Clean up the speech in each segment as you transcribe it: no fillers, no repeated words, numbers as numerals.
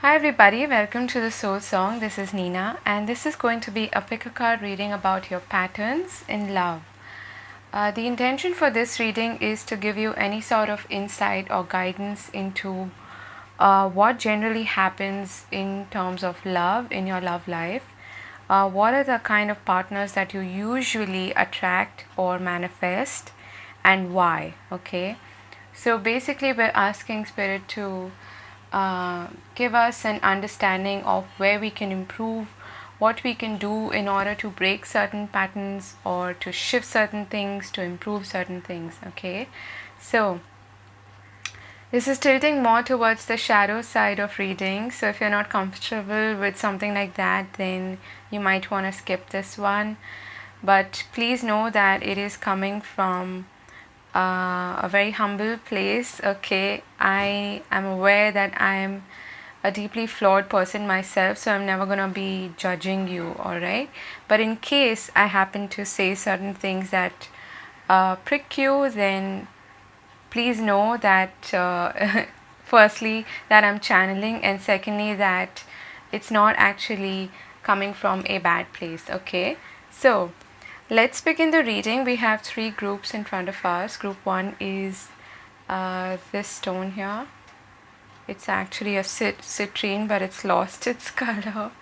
Hi everybody, welcome to the Soul Song. This is Nina, and this is going to be a pick a card reading about your patterns in love. The intention for this reading is to give you any sort of insight or guidance into what generally happens in terms of love in your love life. What are the kind of partners that you usually attract or manifest, and why? Okay, so basically, we're asking Spirit to give us an understanding of where we can improve, what we can do in order to break certain patterns or to shift certain things, to improve certain things. Okay, so this is tilting more towards the shadow side of reading. So if you're not comfortable with something like that, then you might want to skip this one. But please know that it is coming from a very humble place. Okay, I am aware that I am a deeply flawed person myself, so I'm never gonna be judging you, alright? But in case I happen to say certain things that prick you, then please know that firstly, that I'm channeling, and secondly, that it's not actually coming from a bad place. Okay, so let's begin the reading. We have three groups in front of us. Group 1 is this stone here. It's actually a citrine, but it's lost its color.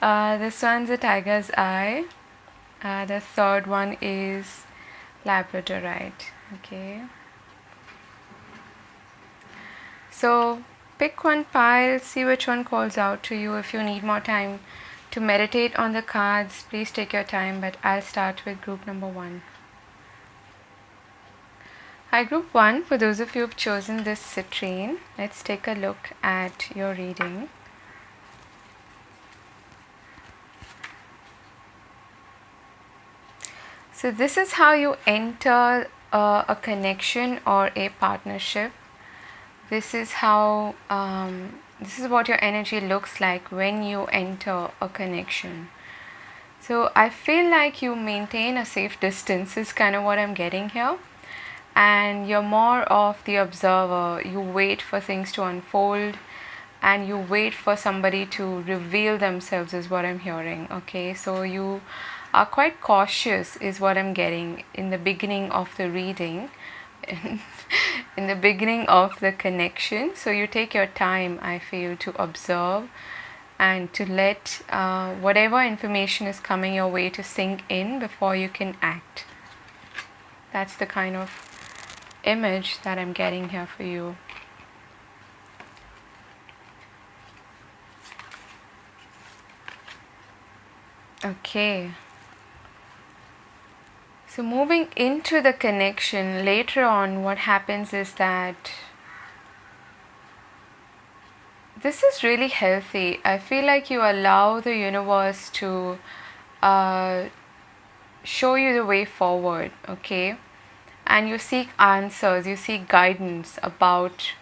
This one's a tiger's eye. The third one is labradorite. Okay. So pick one pile, see which one calls out to you. If you need more time to meditate on the cards, please take your time, but I'll start with group number 1. Hi group 1, for those of you who've chosen this citrine, let's take a look at your reading. So this is how you enter a connection or a partnership. This is how this is what your energy looks like when you enter a connection. So I feel like you maintain a safe distance is kind of what I'm getting here. And you're more of the observer. You wait for things to unfold and you wait for somebody to reveal themselves is what I'm hearing. Okay, so you are quite cautious is what I'm getting in the beginning of the reading. In the beginning of the connection, so you take your time, I feel, to observe and to let whatever information is coming your way to sink in before you can act. That's the kind of image that I'm getting here for you. Okay. So moving into the connection, later on what happens is that this is really healthy. I feel like you allow the universe to show you the way forward, okay? And you seek answers, you seek guidance about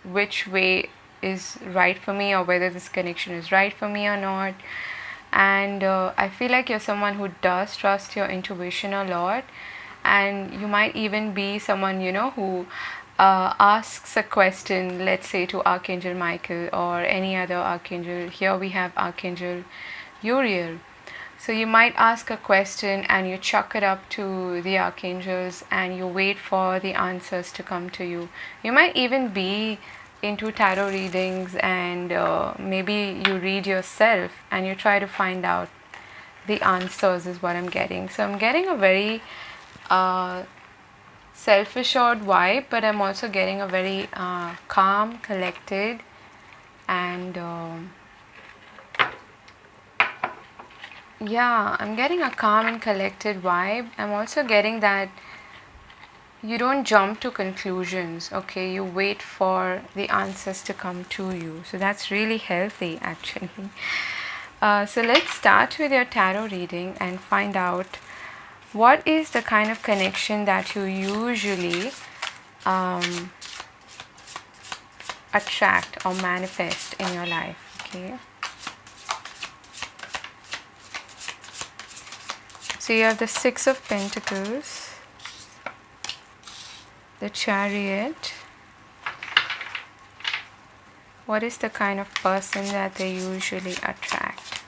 which way is right for me or whether this connection is right for me or not. And I feel like you're someone who does trust your intuition a lot, and you might even be someone, who asks a question, let's say to Archangel Michael or any other archangel. Here we have Archangel Uriel. So you might ask a question and you chuck it up to the archangels and you wait for the answers to come to you. You might even be into tarot readings and maybe you read yourself and you try to find out the answers is what I'm getting. So I'm getting a very self-assured vibe, but I'm also getting a very calm, collected, and yeah, I'm getting a calm and collected vibe. I'm also getting that you don't jump to conclusions, okay? You wait for the answers to come to you. So that's really healthy, actually. So let's start with your tarot reading and find out what is the kind of connection that you usually attract or manifest in your life, okay? So you have the Six of Pentacles, the Chariot, What is the kind of person that they usually attract?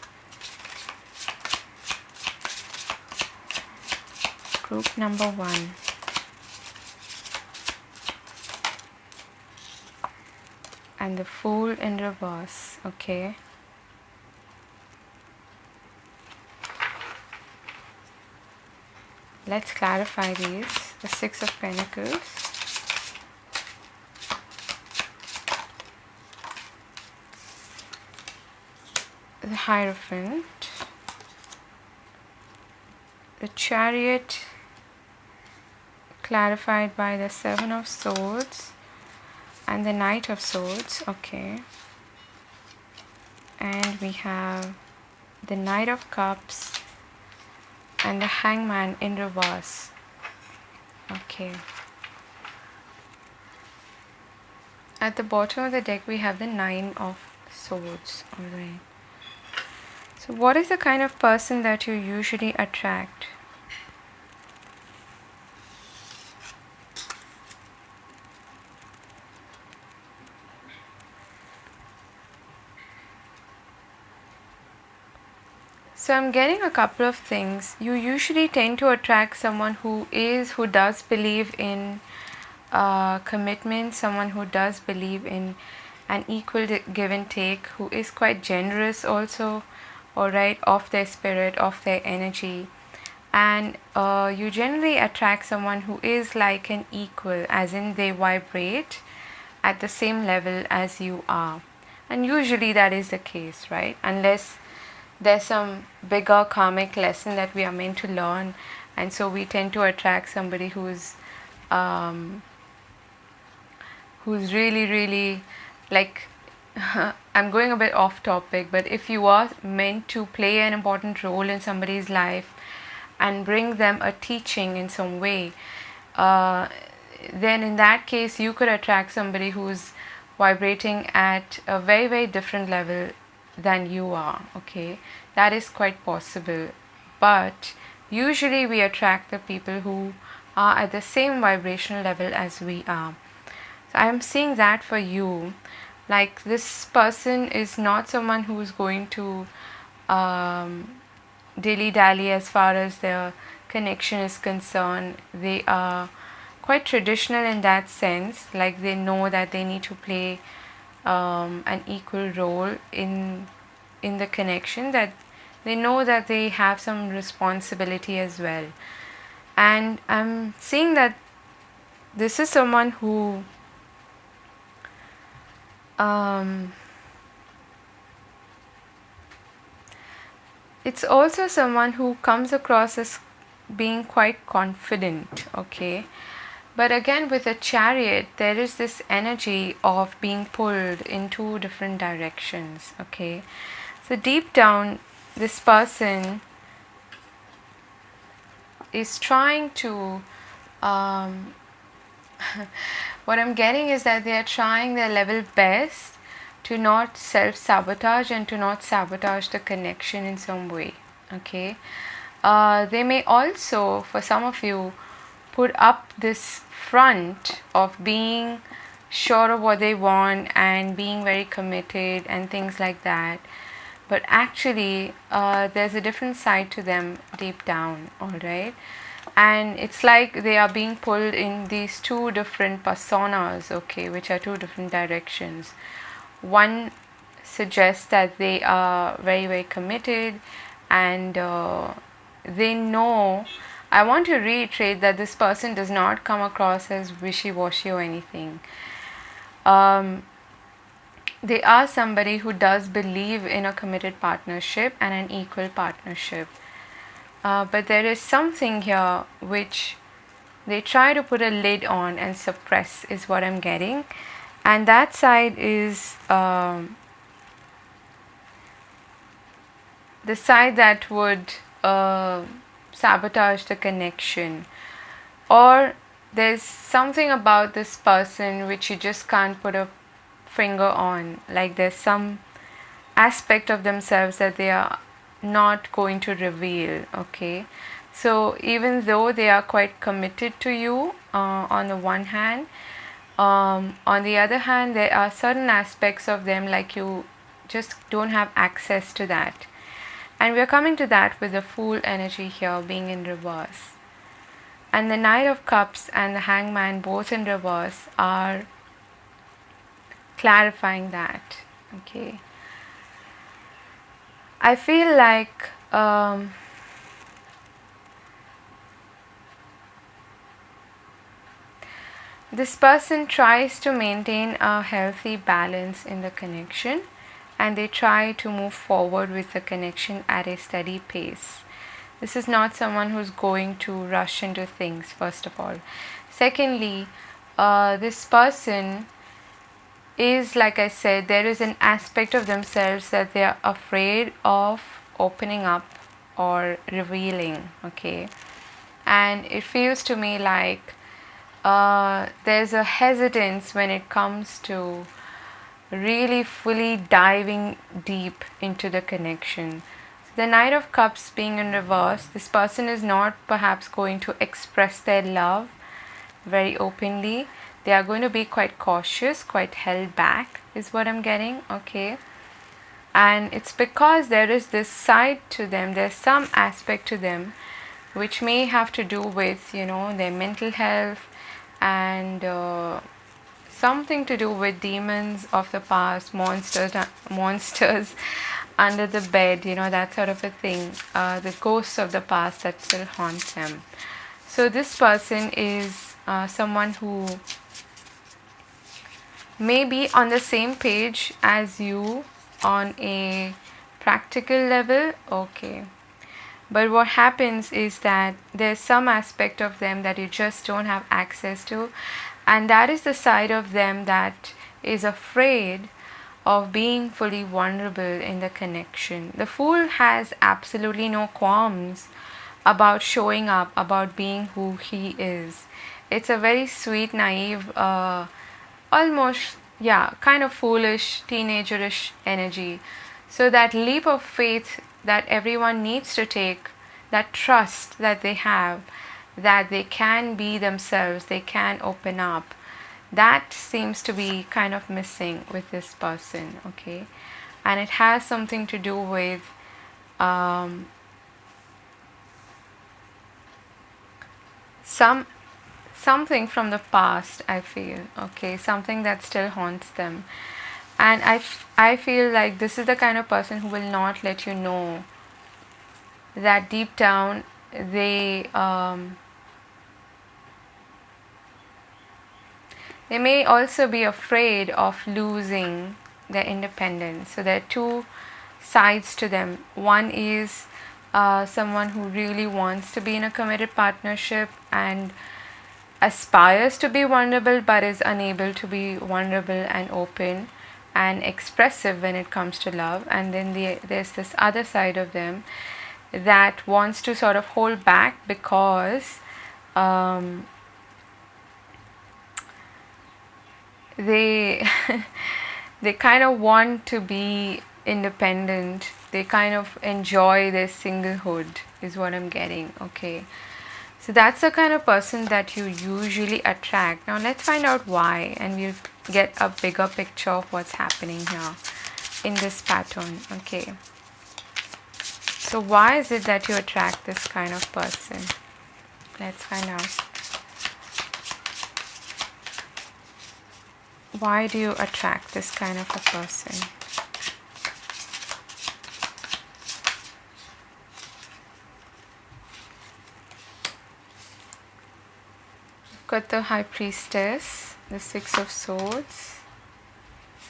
Group number 1. And the Fool in reverse. Okay. Let's clarify these. The 6 of Pentacles. The Hierophant. The Chariot, clarified by the 7 of Swords and the Knight of Swords. Okay. And we have the Knight of Cups and the Hangman in reverse. Okay. At the bottom of the deck we have the 9 of Swords. Alright. So what is the kind of person that you usually attract? So I'm getting a couple of things. You usually tend to attract someone who does believe in commitment, someone who does believe in an equal give and take, who is quite generous also, alright, of their spirit, of their energy. And you generally attract someone who is like an equal, as in they vibrate at the same level as you are. And usually that is the case, right? Unless there's some bigger karmic lesson that we are meant to learn, and so we tend to attract somebody who's really like I'm going a bit off topic, but if you are meant to play an important role in somebody's life and bring them a teaching in some way, then in that case you could attract somebody who's vibrating at a very different level than you are. Okay, that is quite possible, but usually we attract the people who are at the same vibrational level as we are. So I am seeing that for you, like this person is not someone who is going to dilly-dally as far as their connection is concerned. They are quite traditional in that sense, like they know that they need to play an equal role in the connection, that they know that they have some responsibility as well. And I'm seeing that this is someone who it's also someone who comes across as being quite confident. Okay, but again with a Chariot there is this energy of being pulled in two different directions. Okay, so deep down this person is trying to what I'm getting is that they are trying their level best to not self-sabotage and to not sabotage the connection in some way. Okay, they may also, for some of you, put up this front of being sure of what they want and being very committed and things like that, but actually there's a different side to them deep down. Alright, and it's like they are being pulled in these two different personas, okay, which are two different directions. One suggests that they are very committed and they know. I want to reiterate that this person does not come across as wishy-washy or anything. They are somebody who does believe in a committed partnership and an equal partnership. But there is something here which they try to put a lid on and suppress, is what I'm getting. And that side is the side that would sabotage the connection. Or there's something about this person which you just can't put a finger on. Like there's some aspect of themselves that they are not going to reveal. Okay, so even though they are quite committed to you on the one hand, On the other hand, there are certain aspects of them like you just don't have access to that. And we're coming to that with the Fool energy here being in reverse. And the Knight of Cups and the Hangman both in reverse are clarifying that. Okay. I feel like this person tries to maintain a healthy balance in the connection, and they try to move forward with the connection at a steady pace. This is not someone who's going to rush into things, first of all. Secondly, this person is, like I said, there is an aspect of themselves that they are afraid of opening up or revealing, okay? And it feels to me like there's a hesitance when it comes to really fully diving deep into the connection. The Knight of Cups being in reverse, this person is not perhaps going to express their love very openly. They are going to be quite cautious, quite held back, is what I'm getting, okay? And it's because there is this side to them, there's some aspect to them which may have to do with, their mental health and something to do with demons of the past, monsters under the bed, that sort of a thing, the ghosts of the past that still haunt them. So this person is someone who may be on the same page as you on a practical level, okay. But what happens is that there's some aspect of them that you just don't have access to, and that is the side of them that is afraid of being fully vulnerable in the connection. The Fool has absolutely no qualms about showing up, about being who he is. It's a very sweet, naive, almost, kind of foolish, teenagerish energy. So that leap of faith that everyone needs to take, that trust that they have, that they can be themselves, they can open up, that seems to be kind of missing with this person, okay? And it has something to do with something from the past, I feel, okay, something that still haunts them. And I feel like this is the kind of person who will not let you know that deep down they may also be afraid of losing their independence. So there are two sides to them. One is someone who really wants to be in a committed partnership and aspires to be vulnerable but is unable to be vulnerable and open and expressive when it comes to love. And then there's this other side of them that wants to sort of hold back because they they kind of want to be independent. They kind of enjoy their singlehood is what I'm getting, okay? So that's the kind of person that you usually attract. Now let's find out why, and we'll get a bigger picture of what's happening here in this pattern, okay? So why is it that you attract this kind of person? Let's find out. Why do you attract this kind of a person? Got the High Priestess, the Six of Swords,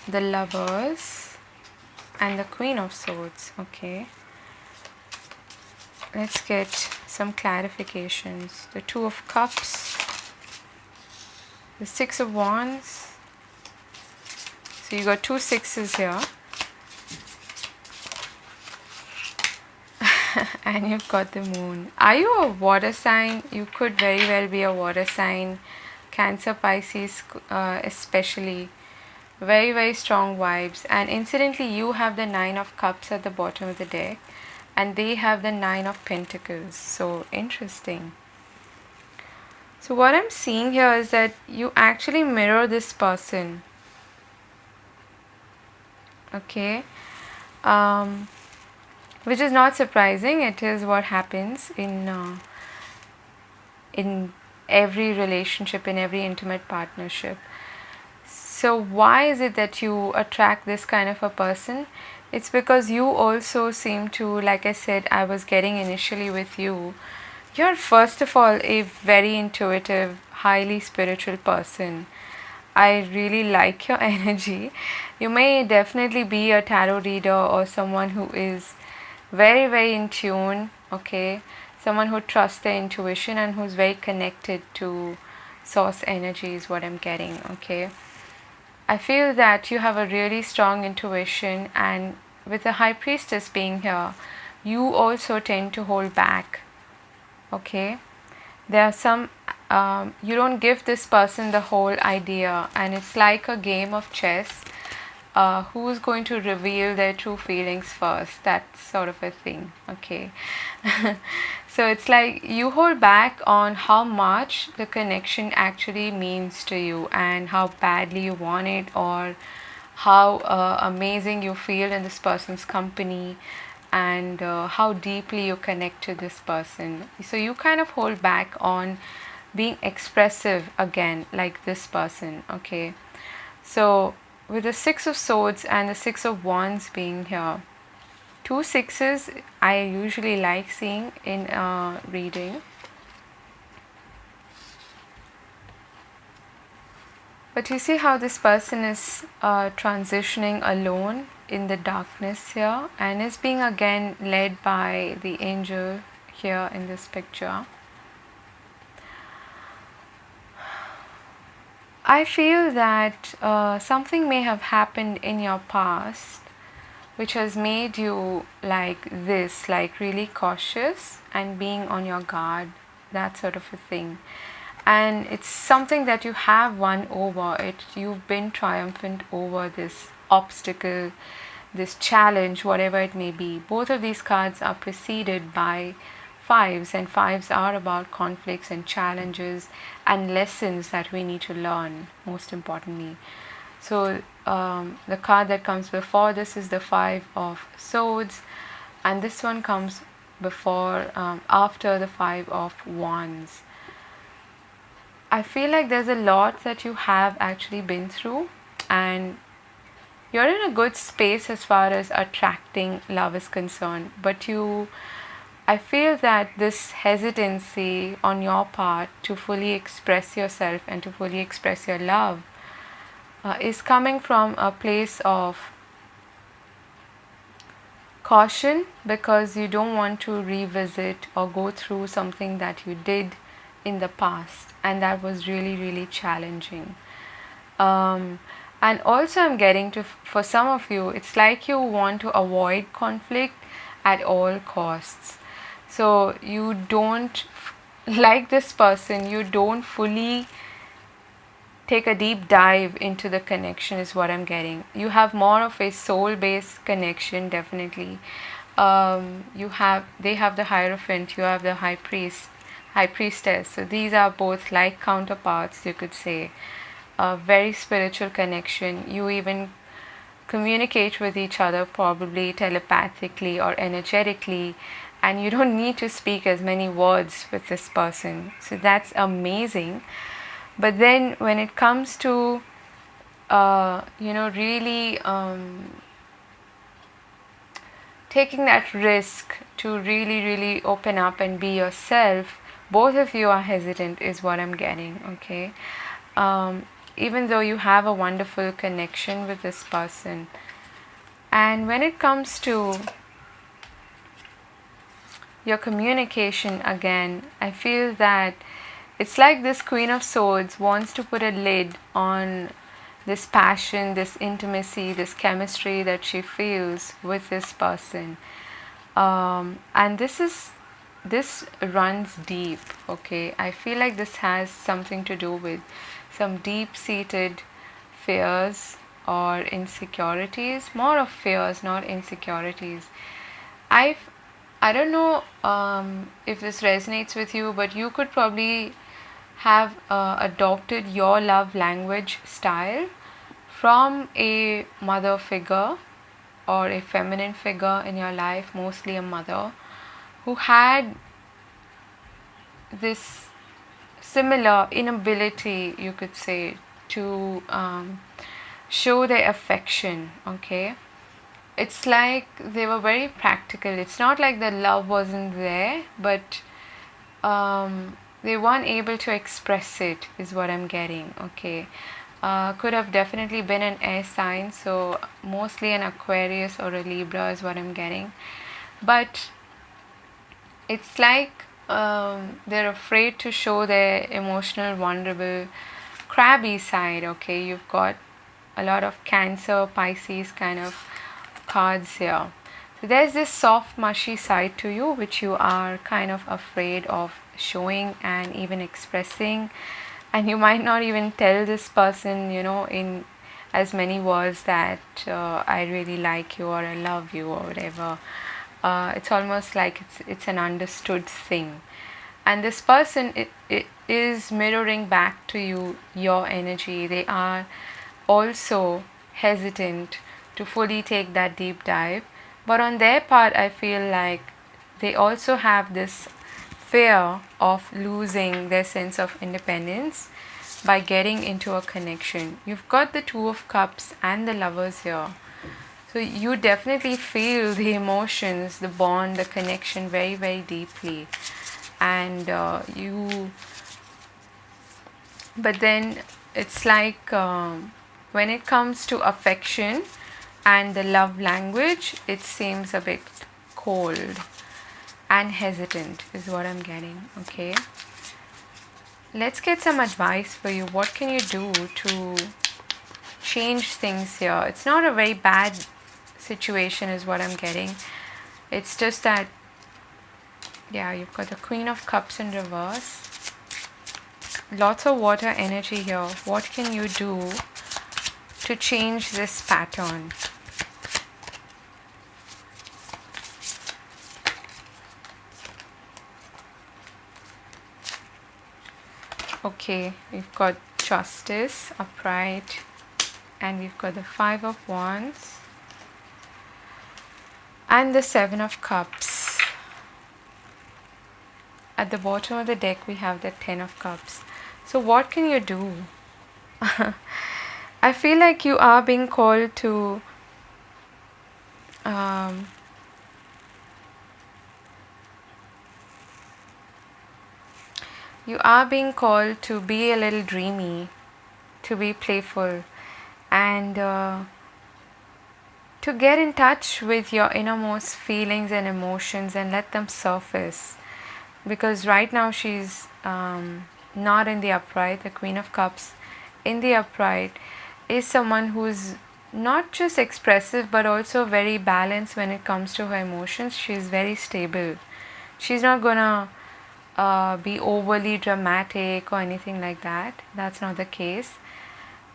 the Lovers, and the Queen of Swords, okay? Let's get some clarifications. The Two of Cups, the Six of Wands. So you got two sixes here. And you've got the Moon. Are you a water sign? You could very well be a water sign. Cancer, Pisces especially. Very, very strong vibes. And incidentally, you have the Nine of Cups at the bottom of the deck. And they have the Nine of Pentacles. So interesting. So what I'm seeing here is that you actually mirror this person. Okay. um, which is not surprising. It is what happens in every relationship, in every intimate partnership. So why is it that you attract this kind of a person? It's because you also seem to, like I said, I was getting initially with you, you're first of all a very intuitive, highly spiritual person. I really like your energy. You may definitely be a tarot reader or someone who is very, very in tune, okay? Someone who trusts their intuition and who's very connected to source energy is what I'm getting, okay? I feel that you have a really strong intuition, and with the High Priestess being here, you also tend to hold back, okay? There are some, you don't give this person the whole idea, and it's like a game of chess. Who's going to reveal their true feelings first? That sort of a thing, okay? So it's like you hold back on how much the connection actually means to you and how badly you want it, or how amazing you feel in this person's company, and how deeply you connect to this person. So you kind of hold back on being expressive again, like this person, okay? So with the Six of Swords and the Six of Wands being here, two sixes I usually like seeing in a reading. But you see how this person is transitioning alone in the darkness here, and is being again led by the angel here in this picture. I feel that something may have happened in your past which has made you like this, like really cautious and being on your guard, that sort of a thing. And it's something that you have won over it. You've been triumphant over this obstacle, this challenge, whatever it may be. Both of these cards are preceded by fives, and fives are about conflicts and challenges and lessons that we need to learn, most importantly. So the card that comes before this is the Five of Swords, and this one comes before, after the Five of Wands. I feel like there's a lot that you have actually been through, and you're in a good space as far as attracting love is concerned. But I feel that this hesitancy on your part to fully express yourself and to fully express your love is coming from a place of caution, because you don't want to revisit or go through something that you did in the past, and that was really, really challenging. And also I'm getting to, for some of you, it's like you want to avoid conflict at all costs. So you don't, like this person, you don't fully take a deep dive into the connection is what I'm getting. You have more of a soul-based connection, definitely. They have the Hierophant, you have the High Priestess. So these are both like counterparts, you could say. A very spiritual connection. You even communicate with each other, probably telepathically or energetically, and you don't need to speak as many words with this person. So that's amazing. But then when it comes to really taking that risk to really open up and be yourself, both of you are hesitant is what I'm getting, okay? Even though you have a wonderful connection with this person. And when it comes to your communication, again, I feel that it's like this Queen of Swords wants to put a lid on this passion, this intimacy, this chemistry that she feels with this person. And this runs deep, okay? I feel like this has something to do with some deep-seated fears or insecurities. More of fears, not insecurities. I don't know if this resonates with you, but you could probably have adopted your love language style from a mother figure or a feminine figure in your life, mostly a mother, who had this similar inability, you could say, to show their affection. Okay, it's like they were very practical. It's not like the love wasn't there, but they weren't able to express it, is what I'm getting. Okay, could have definitely been an air sign, so mostly an Aquarius or a Libra is what I'm getting. But it's like they're afraid to show their emotional, vulnerable, crabby side. Okay, you've got a lot of Cancer, Pisces kind of cards here. So there's this soft, mushy side to you which you are kind of afraid of showing and even expressing, and you might not even tell this person, in as many words that I really like you or I love you or whatever. It's almost like it's an understood thing, and this person, it is mirroring back to you your energy. They are also hesitant to fully take that deep dive, but on their part I feel like they also have this fear of losing their sense of independence by getting into a connection. You've got the Two of Cups and the Lovers here. So you definitely feel the emotions, the bond, the connection very, very deeply. And but then it's like when it comes to affection and the love language, it seems a bit cold and hesitant, is what I'm getting. Okay. Let's get some advice for you. What can you do to change things here? It's not a very bad situation, is what I'm getting. It's just that, yeah, you've got the Queen of Cups in reverse. Lots of water energy here. What can you do to change this pattern? Okay, we've got Justice, Upright, and we've got the Five of Wands and the Seven of Cups. At the bottom of the deck we have the Ten of Cups. So what can you do? I feel like you are being called to be a little dreamy, to be playful, and to get in touch with your innermost feelings and emotions and let them surface. Because right now she's not in the upright. The Queen of Cups in the upright is someone who's not just expressive but also very balanced when it comes to her emotions. She's very stable. She's not gonna be overly dramatic or anything like that. That's not the case.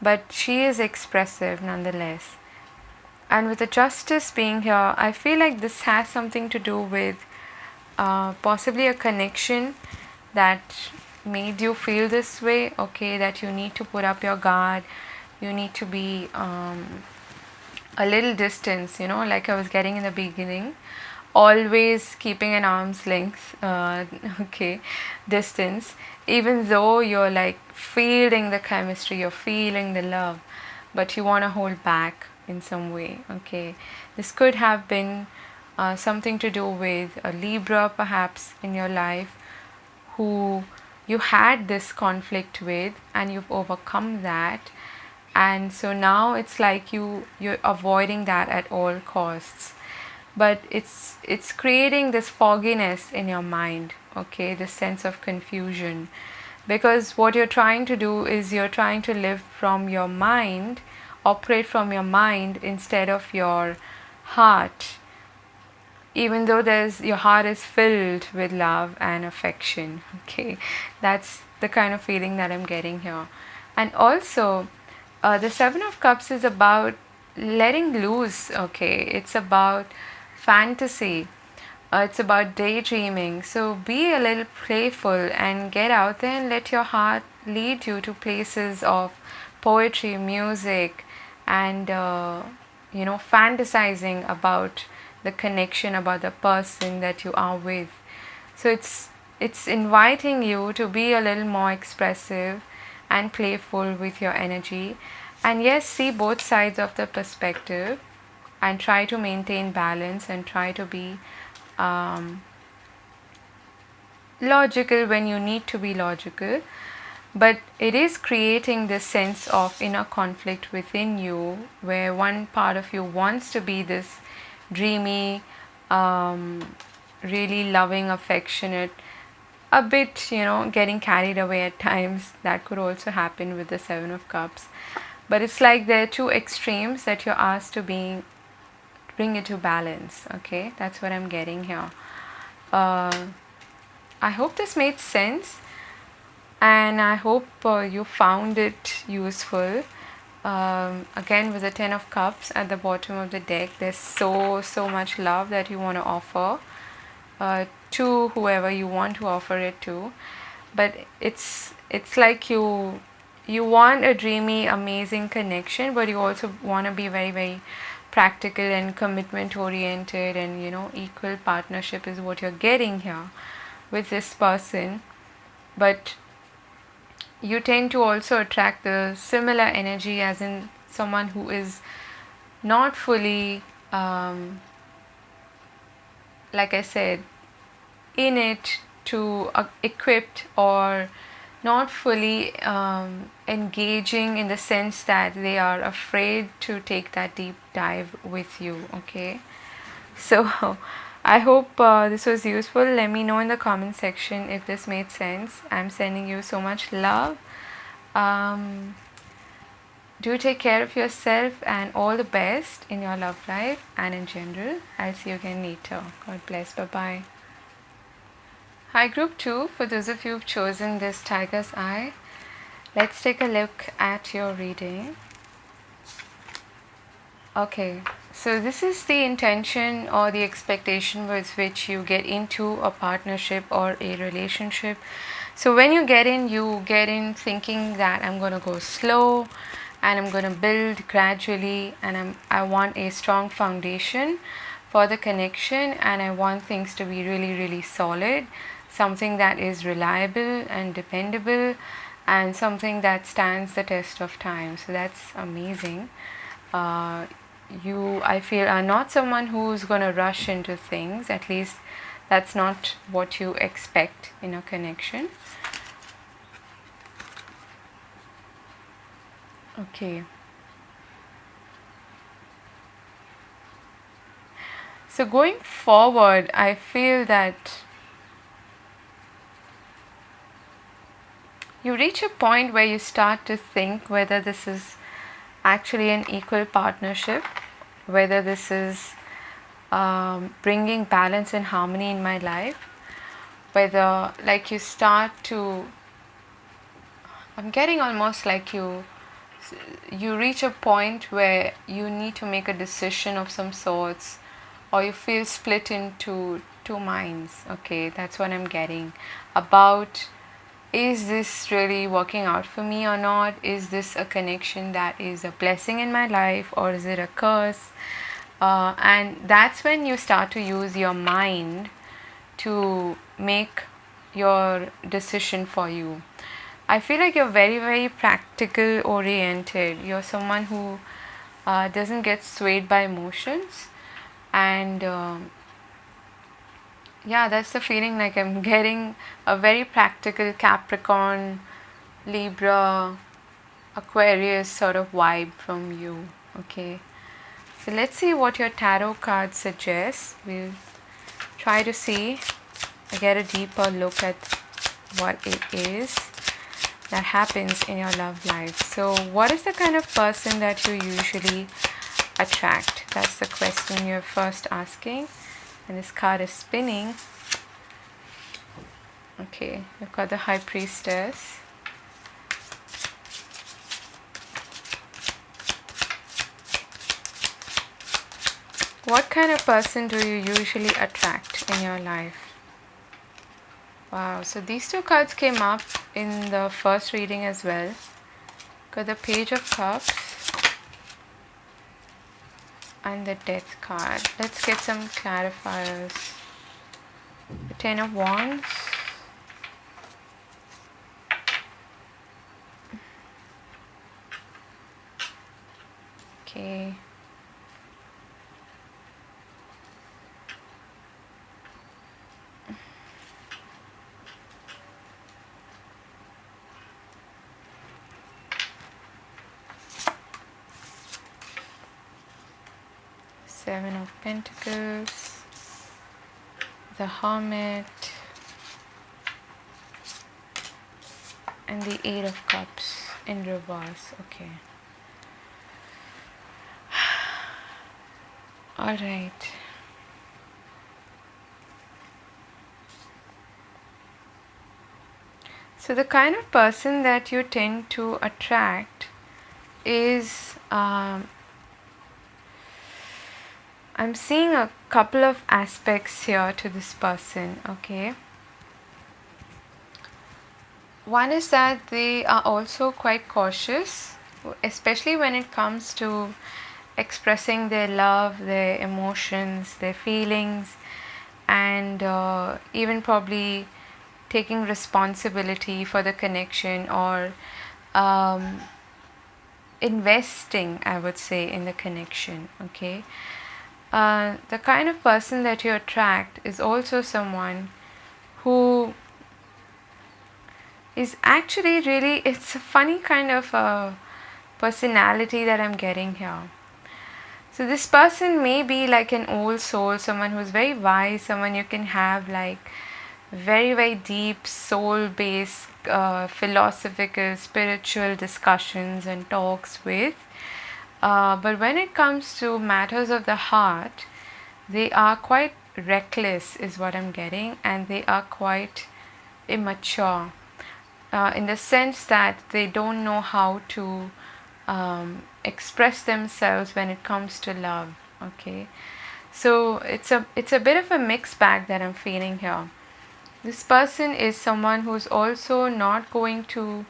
But she is expressive nonetheless. And with the Justice being here, I feel like this has something to do with possibly a connection that made you feel this way. Okay, that you need to put up your guard, you need to be a little distance, like I was getting in the beginning, always keeping an arm's length distance, even though you're like feeling the chemistry, you're feeling the love, but you want to hold back in some way. Okay, this could have been something to do with a Libra perhaps in your life who you had this conflict with and you've overcome that, and so now it's like you're avoiding that at all costs, but it's creating this fogginess in your mind. Okay, this sense of confusion, because what you're trying to do is you're trying to live from your mind, operate from your mind instead of your heart, even though your heart is filled with love and affection. Okay, that's the kind of feeling that I'm getting here. And also the Seven of Cups is about letting loose. Okay, it's about fantasy. It's about daydreaming. So be a little playful and get out there and let your heart lead you to places of poetry, music, and fantasizing about the connection, about the person that you are with. So it's inviting you to be a little more expressive and playful with your energy. And yes, see both sides of the perspective and try to maintain balance and try to be logical when you need to be logical. But it is creating this sense of inner conflict within you where one part of you wants to be this dreamy, really loving, affectionate, a bit, getting carried away at times. That could also happen with the Seven of Cups. But it's like there are two extremes that you're asked to bring it to balance. Okay, that's what I'm getting here. I hope this made sense, and I hope you found it useful. Again, with the Ten of Cups at the bottom of the deck, there's so much love that you want to offer to whoever you want to offer it to. But it's like you want a dreamy, amazing connection, but you also want to be very, very practical and commitment oriented, and equal partnership is what you're getting here with this person. But you tend to also attract the similar energy, as in someone who is not fully like I said, in it to equipped, or not fully engaging in the sense that they are afraid to take that deep dive with you. Okay, so I hope this was useful. Let me know in the comment section if this made sense. I'm sending you so much love. Do take care of yourself, and all the best in your love life and in general. I'll see you again later. God bless. Bye bye. Hi, group 2. For those of you who've chosen this Tiger's Eye, let's take a look at your reading. Okay, so this is the intention or the expectation with which you get into a partnership or a relationship. So when you get in thinking that I'm going to go slow and I'm going to build gradually, and I want a strong foundation for the connection, and I want things to be really, really solid, something that is reliable and dependable, and something that stands the test of time. So that's amazing. You, I feel, are not someone who's going to rush into things. At least that's not what you expect in a connection. Okay. So going forward, I feel that you reach a point where you start to think whether this is actually an equal partnership, whether this is bringing balance and harmony in my life, whether like you start to, I'm getting almost like you reach a point where you need to make a decision of some sorts, or you feel split into two minds. Okay, that's what I'm getting about. Is this really working out for me or not? Is this a connection that is a blessing in my life, or is it a curse? And that's when you start to use your mind to make your decision for you. I feel like you're very, very practical oriented. You're someone who doesn't get swayed by emotions, and yeah, that's the feeling. Like I'm getting a very practical Capricorn, Libra, Aquarius sort of vibe from you. Okay, so let's see what your tarot card suggests. We'll try to see, get a deeper look at what it is that happens in your love life. So what is the kind of person that you usually attract? That's the question you're first asking. And this card is spinning. Okay, we've got the High Priestess. What kind of person do you usually attract in your life? Wow, so these two cards came up in the first reading as well. Got the Page of Cups and the Death card. Let's get some clarifiers. The Ten of Wands. Okay. Seven of Pentacles, the Hermit, and the Eight of Cups in reverse. Okay. All right. So the kind of person that you tend to attract is I'm seeing a couple of aspects here to this person, okay? One is that they are also quite cautious, especially when it comes to expressing their love, their emotions, their feelings, and even probably taking responsibility for the connection, or investing, I would say, in the connection, okay? The kind of person that you attract is also someone who is actually really, it's a funny kind of personality that I'm getting here. So this person may be like an old soul, someone who's very wise, someone you can have like very, very deep soul-based philosophical, spiritual discussions and talks with. But when it comes to matters of the heart, they are quite reckless is what I'm getting, and they are quite immature in the sense that they don't know how to express themselves when it comes to love, okay? So it's a bit of a mixed bag that I'm feeling here. This person is someone who's also not going to,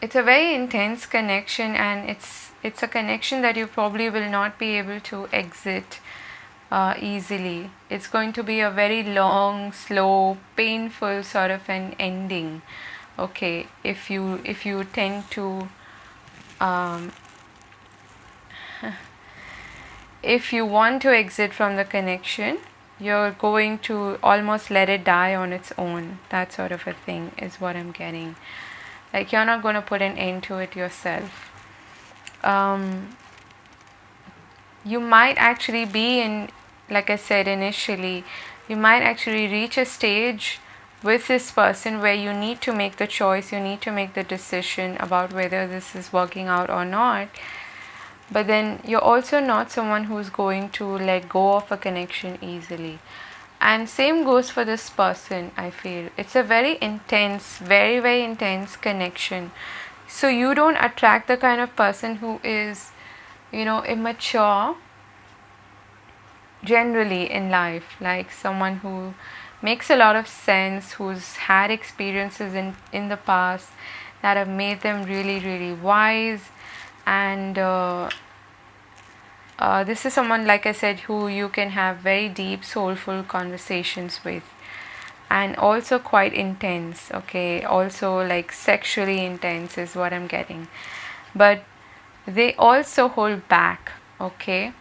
it's a very intense connection, and it's a connection that you probably will not be able to exit easily. It's going to be a very long, slow, painful sort of an ending, okay, if you tend to if you want to exit from the connection, you're going to almost let it die on its own. That sort of a thing is what I'm getting. Like, you're not going to put an end to it yourself. You might actually be in, like I said initially, you might actually reach a stage with this person where you need to make the choice, you need to make the decision about whether this is working out or not. But then you're also not someone who's going to let go of a connection easily. And same goes for this person, I feel. It's a very intense, very, very intense connection. So you don't attract the kind of person who is, immature generally in life. Like someone who makes a lot of sense, who's had experiences in the past that have made them really, really wise. And this is someone, like I said, who you can have very deep, soulful conversations with, and also quite intense, okay? Also like sexually intense is what I'm getting. But they also hold back, okay?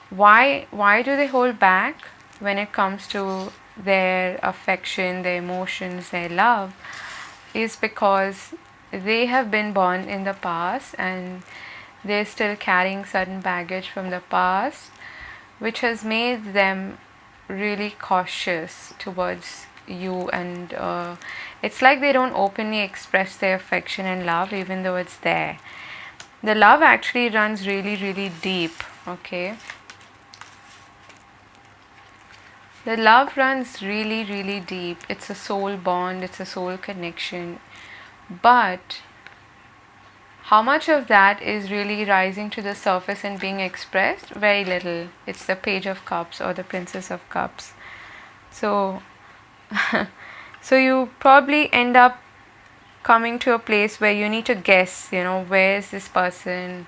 Why do they hold back when it comes to their affection, their emotions, their love? Is because they have been born in the past, and they're still carrying certain baggage from the past, which has made them really cautious towards you. And it's like they don't openly express their affection and love, even though it's there. The love actually runs really, really deep, okay? The love runs really, really deep. It's a soul bond, it's a soul connection. But how much of that is really rising to the surface and being expressed? Very little. It's the Page of Cups or the Princess of Cups. So so you probably end up coming to a place where you need to guess, where is this person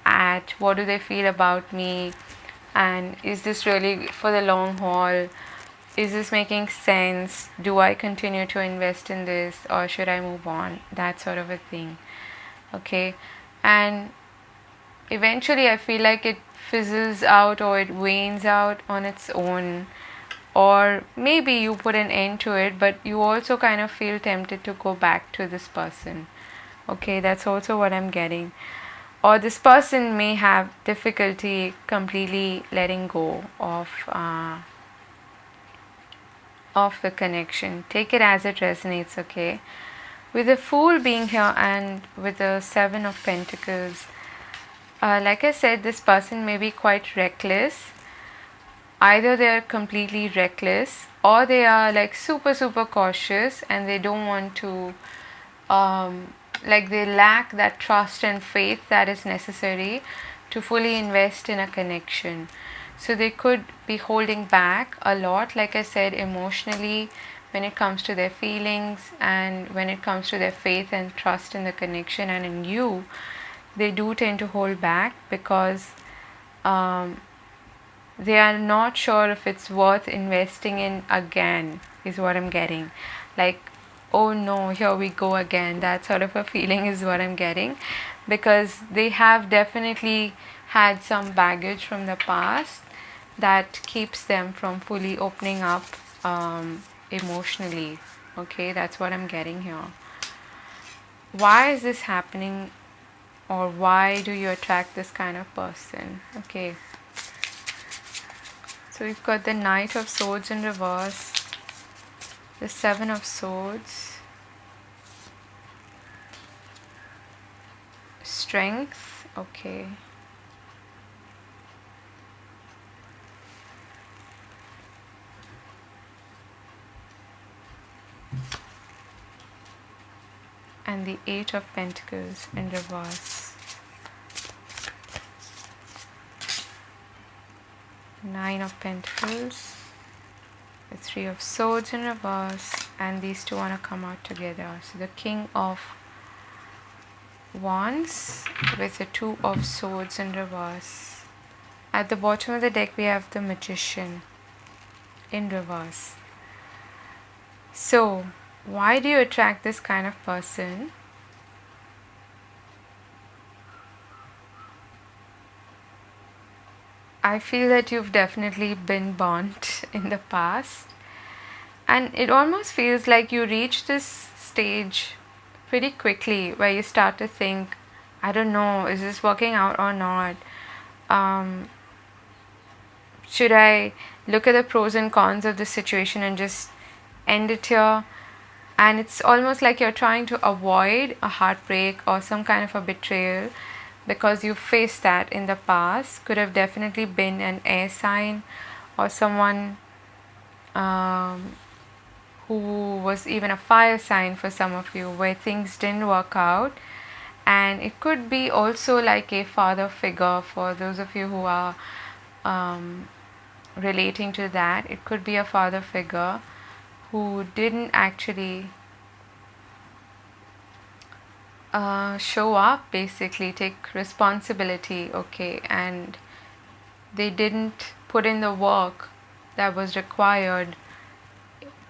at, what do they feel about me, and is this really for the long haul, is this making sense, do I continue to invest in this or should I move on, that sort of a thing. Okay, and eventually I feel like it fizzles out or it wanes out on its own, or maybe you put an end to it, but you also kind of feel tempted to go back to this person. Okay, that's also what I'm getting. Or this person may have difficulty completely letting go of the connection. Take it as it resonates, okay? With the Fool being here and with the Seven of Pentacles, like I said, this person may be quite reckless. Either they are completely reckless or they are like super cautious and they don't want to they lack that trust and faith that is necessary to fully invest in a connection. So they could be holding back a lot, like I said, emotionally, when it comes to their feelings and when it comes to their faith and trust in the connection and in you. They do tend to hold back because they are not sure if it's worth investing in again, is what I'm getting. Like, oh no, here we go again. That sort of a feeling is what I'm getting, because they have definitely had some baggage from the past that keeps them from fully opening up emotionally. Okay, that's what I'm getting here. Why is this happening, or why do you attract this kind of person? Okay, so we've got the Knight of Swords in reverse, the Seven of Swords, Strength, okay, and the Eight of Pentacles in reverse, Nine of Pentacles, the Three of Swords in reverse, and these two want to come out together. So the King of Wands with the Two of Swords in reverse. At the bottom of the deck we have the Magician in reverse. So why do you attract this kind of person? I feel that you've definitely been burnt in the past, and it almost feels like you reach this stage pretty quickly where you start to think, I don't know, is this working out or not? Should I look at the pros and cons of the situation and just end it here? And it's almost like you're trying to avoid a heartbreak or some kind of a betrayal because you faced that in the past. Could have definitely been an air sign or someone who was even a fire sign for some of you, where things didn't work out. And it could be also like a father figure for those of you who are relating to that. It could be a father figure who didn't actually show up, basically take responsibility, okay, and they didn't put in the work that was required,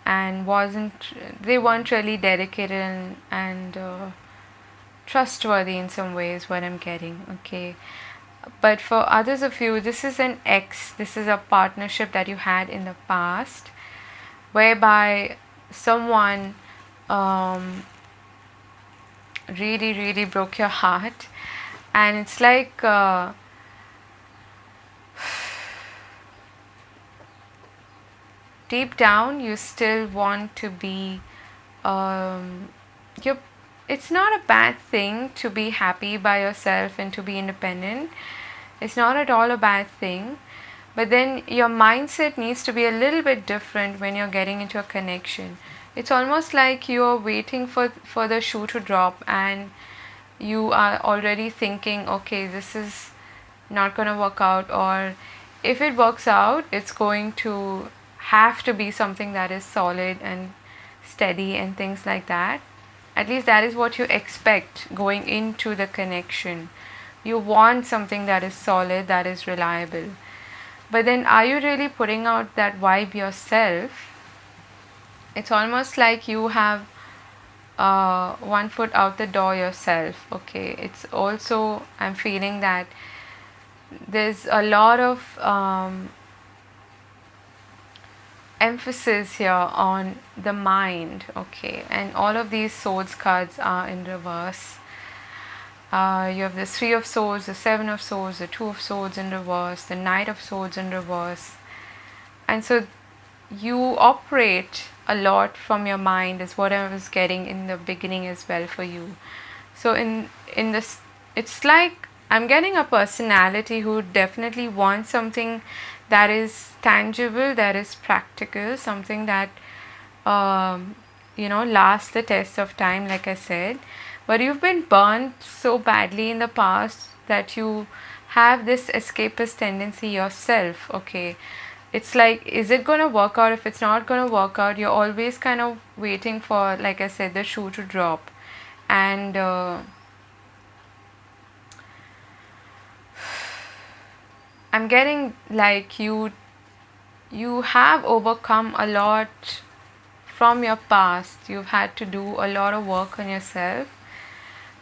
and they weren't really dedicated and trustworthy in some ways, what I'm getting, okay. But for others of you, this is an ex, this is a partnership that you had in the past whereby someone really broke your heart, and it's like deep down you still want to be it's not a bad thing to be happy by yourself and to be independent. It's not at all a bad thing, but then your mindset needs to be a little bit different when you're getting into a connection. It's almost like you're waiting for the shoe to drop, and you are already thinking, okay, this is not going to work out, or if it works out, it's going to have to be something that is solid and steady and things like that. At least that is what you expect going into the connection. You want something that is solid, that is reliable. But then, are you really putting out that vibe yourself? It's almost like you have one foot out the door yourself. Okay, it's also, I'm feeling that there's a lot of emphasis here on the mind. Okay, and all of these swords cards are in reverse. You have the Three of Swords, the Seven of Swords, the Two of Swords in reverse, the Knight of Swords in reverse. And so you operate a lot from your mind, is what I was getting in the beginning as well for you. So in this, it's like I'm getting a personality who definitely wants something that is tangible, that is practical, something that lasts the test of time, like I said. But you've been burned so badly in the past that you have this escapist tendency yourself. Okay, it's like, is it going to work out? If it's not going to work out, you're always kind of waiting for, like I said, the shoe to drop. And I'm getting like you have overcome a lot from your past. You've had to do a lot of work on yourself,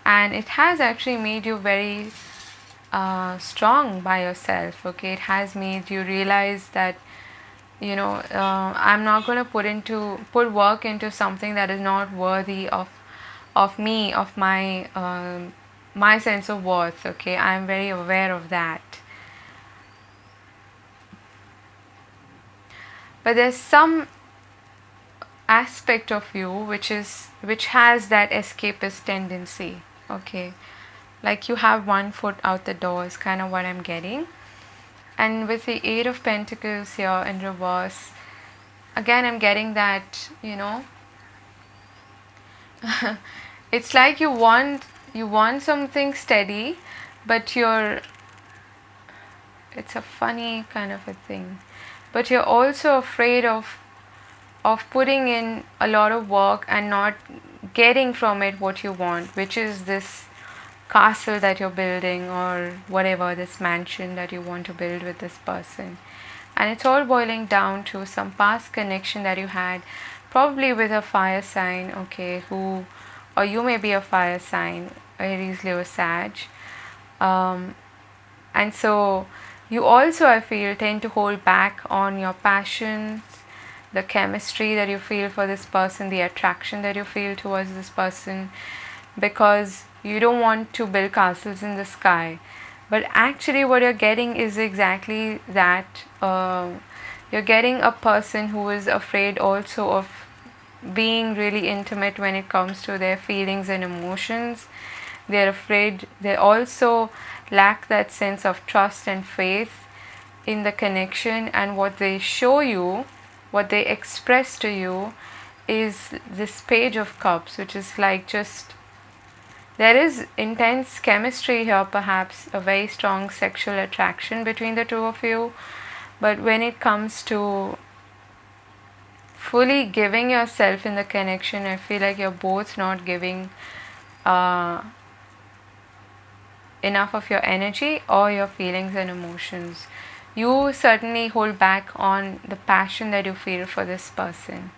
and it has actually made you very strong by yourself. Okay, it has made you realize that I'm not going to put work into something that is not worthy of me, of my sense of worth. Okay, I'm very aware of that. But there's some aspect of you which has that escapist tendency. Okay, like you have one foot out the door is kind of what I'm getting. And with the Eight of Pentacles here in reverse, again I'm getting that, it's like you want something steady, but it's a funny kind of a thing. But you're also afraid of putting in a lot of work and not getting from it what you want, which is this castle that you're building, or whatever, this mansion that you want to build with this person. And it's all boiling down to some past connection that you had, probably with a fire sign. Okay, or you may be a fire sign, Aries, Leo, Sag. And so you also, I feel, tend to hold back on your passions, the chemistry that you feel for this person, the attraction that you feel towards this person, because you don't want to build castles in the sky. But actually what you're getting is exactly that. You're getting a person who is afraid also of being really intimate when it comes to their feelings and emotions. They're afraid, they also lack that sense of trust and faith in the connection, and what they show you, what they express to you, is this Page of Cups, which is like, just there is intense chemistry here, perhaps a very strong sexual attraction between the two of you. But when it comes to fully giving yourself in the connection, I feel like you're both not giving enough of your energy or your feelings and emotions. You certainly hold back on the passion that you feel for this person.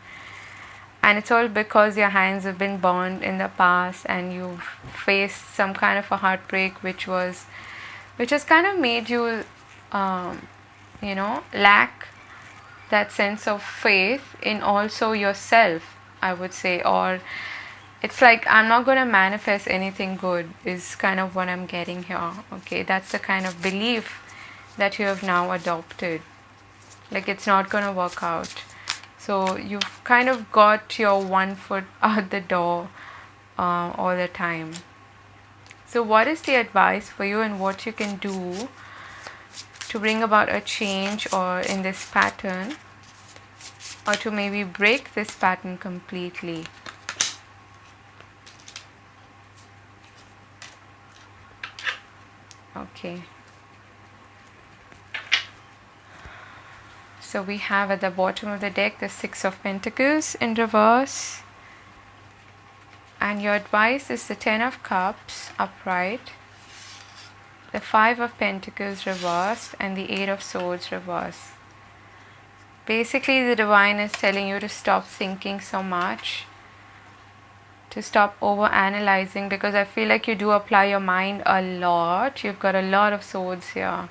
And it's all because your hands have been burned in the past, and you've faced some kind of a heartbreak which has kind of made you lack that sense of faith in also yourself, I would say. Or it's like, I'm not going to manifest anything good, is kind of what I'm getting here. Okay, that's the kind of belief that you have now adopted. Like, it's not going to work out. So you've kind of got your one foot out the door all the time. So what is the advice for you, and what you can do to bring about a change or in this pattern, or to maybe break this pattern completely? Okay. So we have at the bottom of the deck the Six of Pentacles in reverse. And your advice is the Ten of Cups upright, the Five of Pentacles reversed, and the Eight of Swords reversed. Basically, the divine is telling you to stop thinking so much, to stop over analyzing, because I feel like you do apply your mind a lot. You've got a lot of swords here.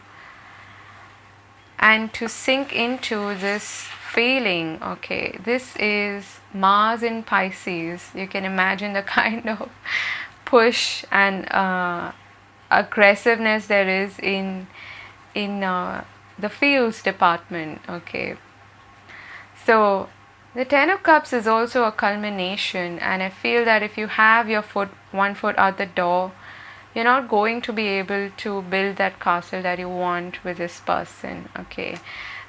And to sink into this feeling, okay, this is Mars in Pisces. You can imagine the kind of push and aggressiveness there is in the feels department, okay. So the Ten of Cups is also a culmination, and I feel that if you have your one foot out the door, you're not going to be able to build that castle that you want with this person, okay.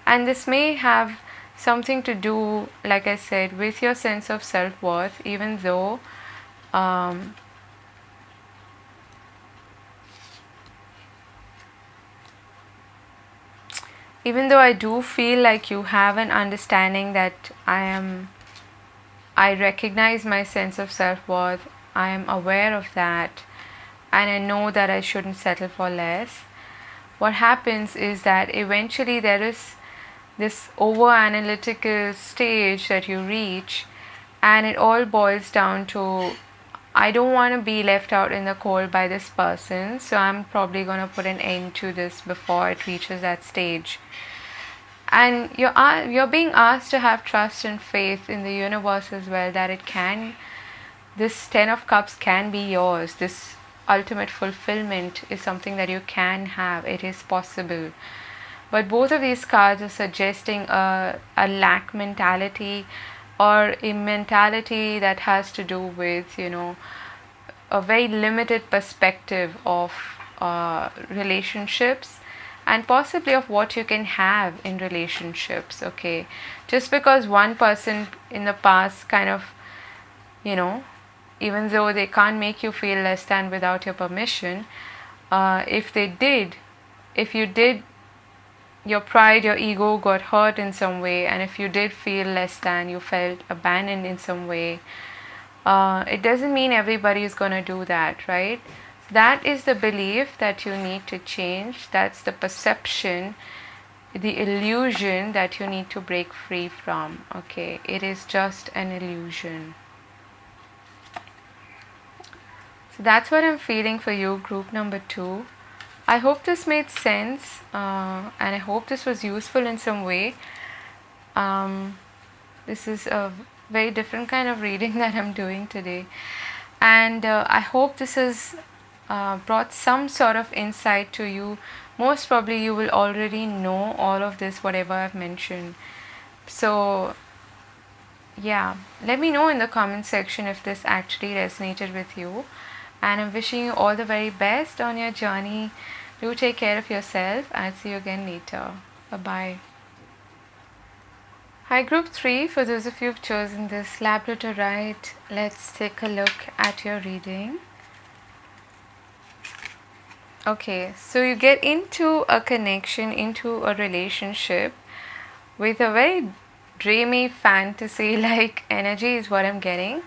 And this may have something to do, like I said, with your sense of self-worth, even though I do feel like you have an understanding that I recognize my sense of self-worth, I am aware of that, and I know that I shouldn't settle for less. What happens is that eventually there is this over-analytical stage that you reach, and it all boils down to, I don't want to be left out in the cold by this person, so I'm probably going to put an end to this before it reaches that stage. And you're being asked to have trust and faith in the universe as well, that this Ten of Cups can be yours. This ultimate fulfillment is something that you can have. It is possible. But both of these cards are suggesting a lack mentality, or a mentality that has to do with, a very limited perspective of relationships, and possibly of what you can have in relationships, okay. Just because one person in the past kind of, even though they can't make you feel less than without your permission, if you did, your pride, your ego got hurt in some way, and if you did feel less than, you felt abandoned in some way, it doesn't mean everybody is going to do that, right? That is the belief that you need to change. That's the perception, the illusion that you need to break free from, okay. It is just an illusion. So that's what I'm feeling for you, group number 2. I hope this made sense, and I hope this was useful in some way. This is a very different kind of reading that I'm doing today, and I hope this has brought some sort of insight to you. Most probably you will already know all of this, whatever I've mentioned. So yeah, let me know in the comment section if this actually resonated with you, and I'm wishing you all the very best on your journey. Do take care of yourself. I'll see you again later. Bye bye. Hi group 3, for those of you who've chosen this labradorite, let's take a look at your reading. Okay, so you get into a connection, into a relationship with a very dreamy fantasy-like energy is what I'm getting.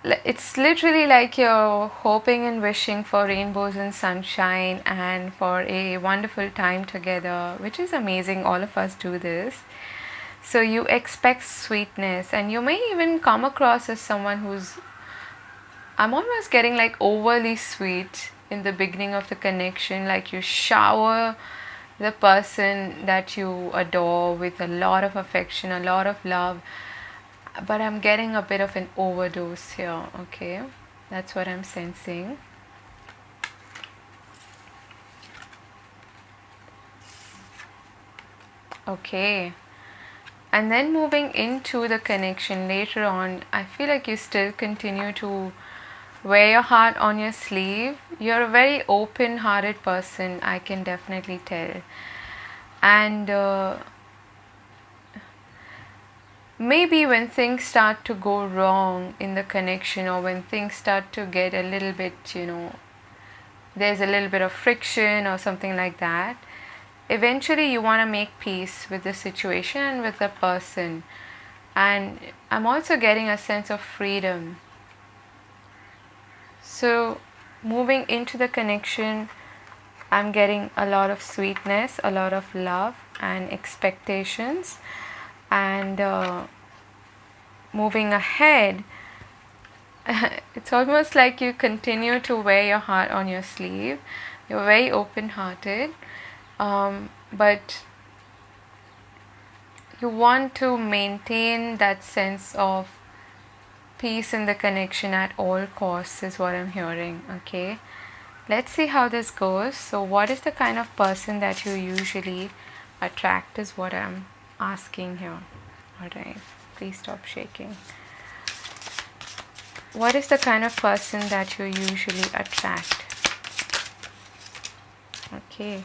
It's literally like you're hoping and wishing for rainbows and sunshine and for a wonderful time together, which is amazing. All of us do this. So you expect sweetness, and you may even come across as someone I'm almost getting like overly sweet in the beginning of the connection, like you shower the person that you adore with a lot of affection, a lot of love. But I'm getting a bit of an overdose here, okay? That's what I'm sensing. Okay. And then moving into the connection later on, I feel like you still continue to wear your heart on your sleeve. You're a very open-hearted person, I can definitely tell. And maybe when things start to go wrong in the connection, or when things start to get a little bit, there's a little bit of friction or something like that, eventually you want to make peace with the situation and with the person. And I'm also getting a sense of freedom. So moving into the connection, I'm getting a lot of sweetness, a lot of love and expectations. And moving ahead, it's almost like you continue to wear your heart on your sleeve. You're very open hearted, but you want to maintain that sense of peace in the connection at all costs, is what I'm hearing. Okay, let's see how this goes. So, what is the kind of person that you usually attract, is what I'm asking here. Alright, please stop shaking. What is the kind of person that you usually attract? Okay.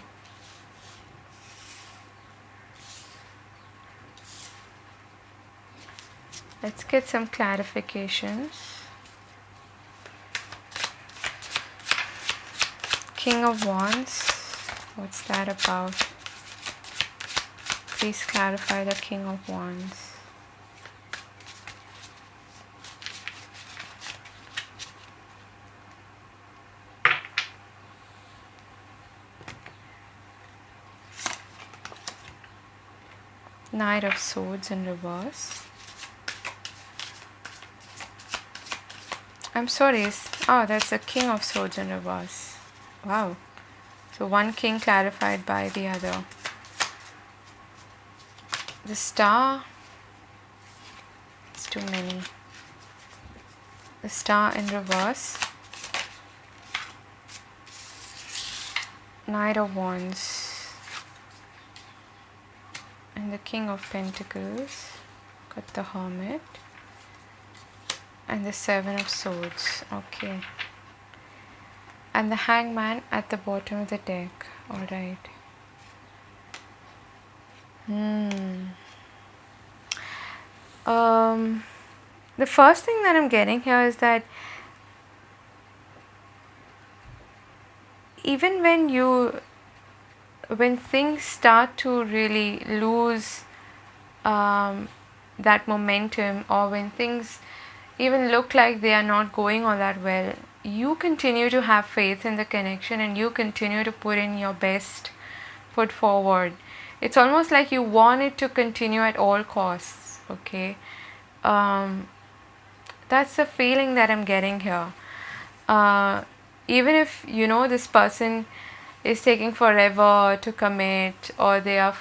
Let's get some clarifications. King of Wands. What's that about? Please clarify the King of Wands. Knight of Swords in reverse. I'm sorry. Oh, that's the King of Swords in reverse. Wow. So one king clarified by the other. The Star. It's too many. The Star in reverse. Knight of Wands. And the King of Pentacles. Got the Hermit. And the Seven of Swords. Okay. And the Hangman at the bottom of the deck. Alright. The first thing that I'm getting here is that even when things start to really lose that momentum, or when things even look like they are not going all that well, you continue to have faith in the connection and you continue to put in your best foot forward. It's almost like you want it to continue at all costs. Okay, that's the feeling that I'm getting here. Even if this person is taking forever to commit, or they are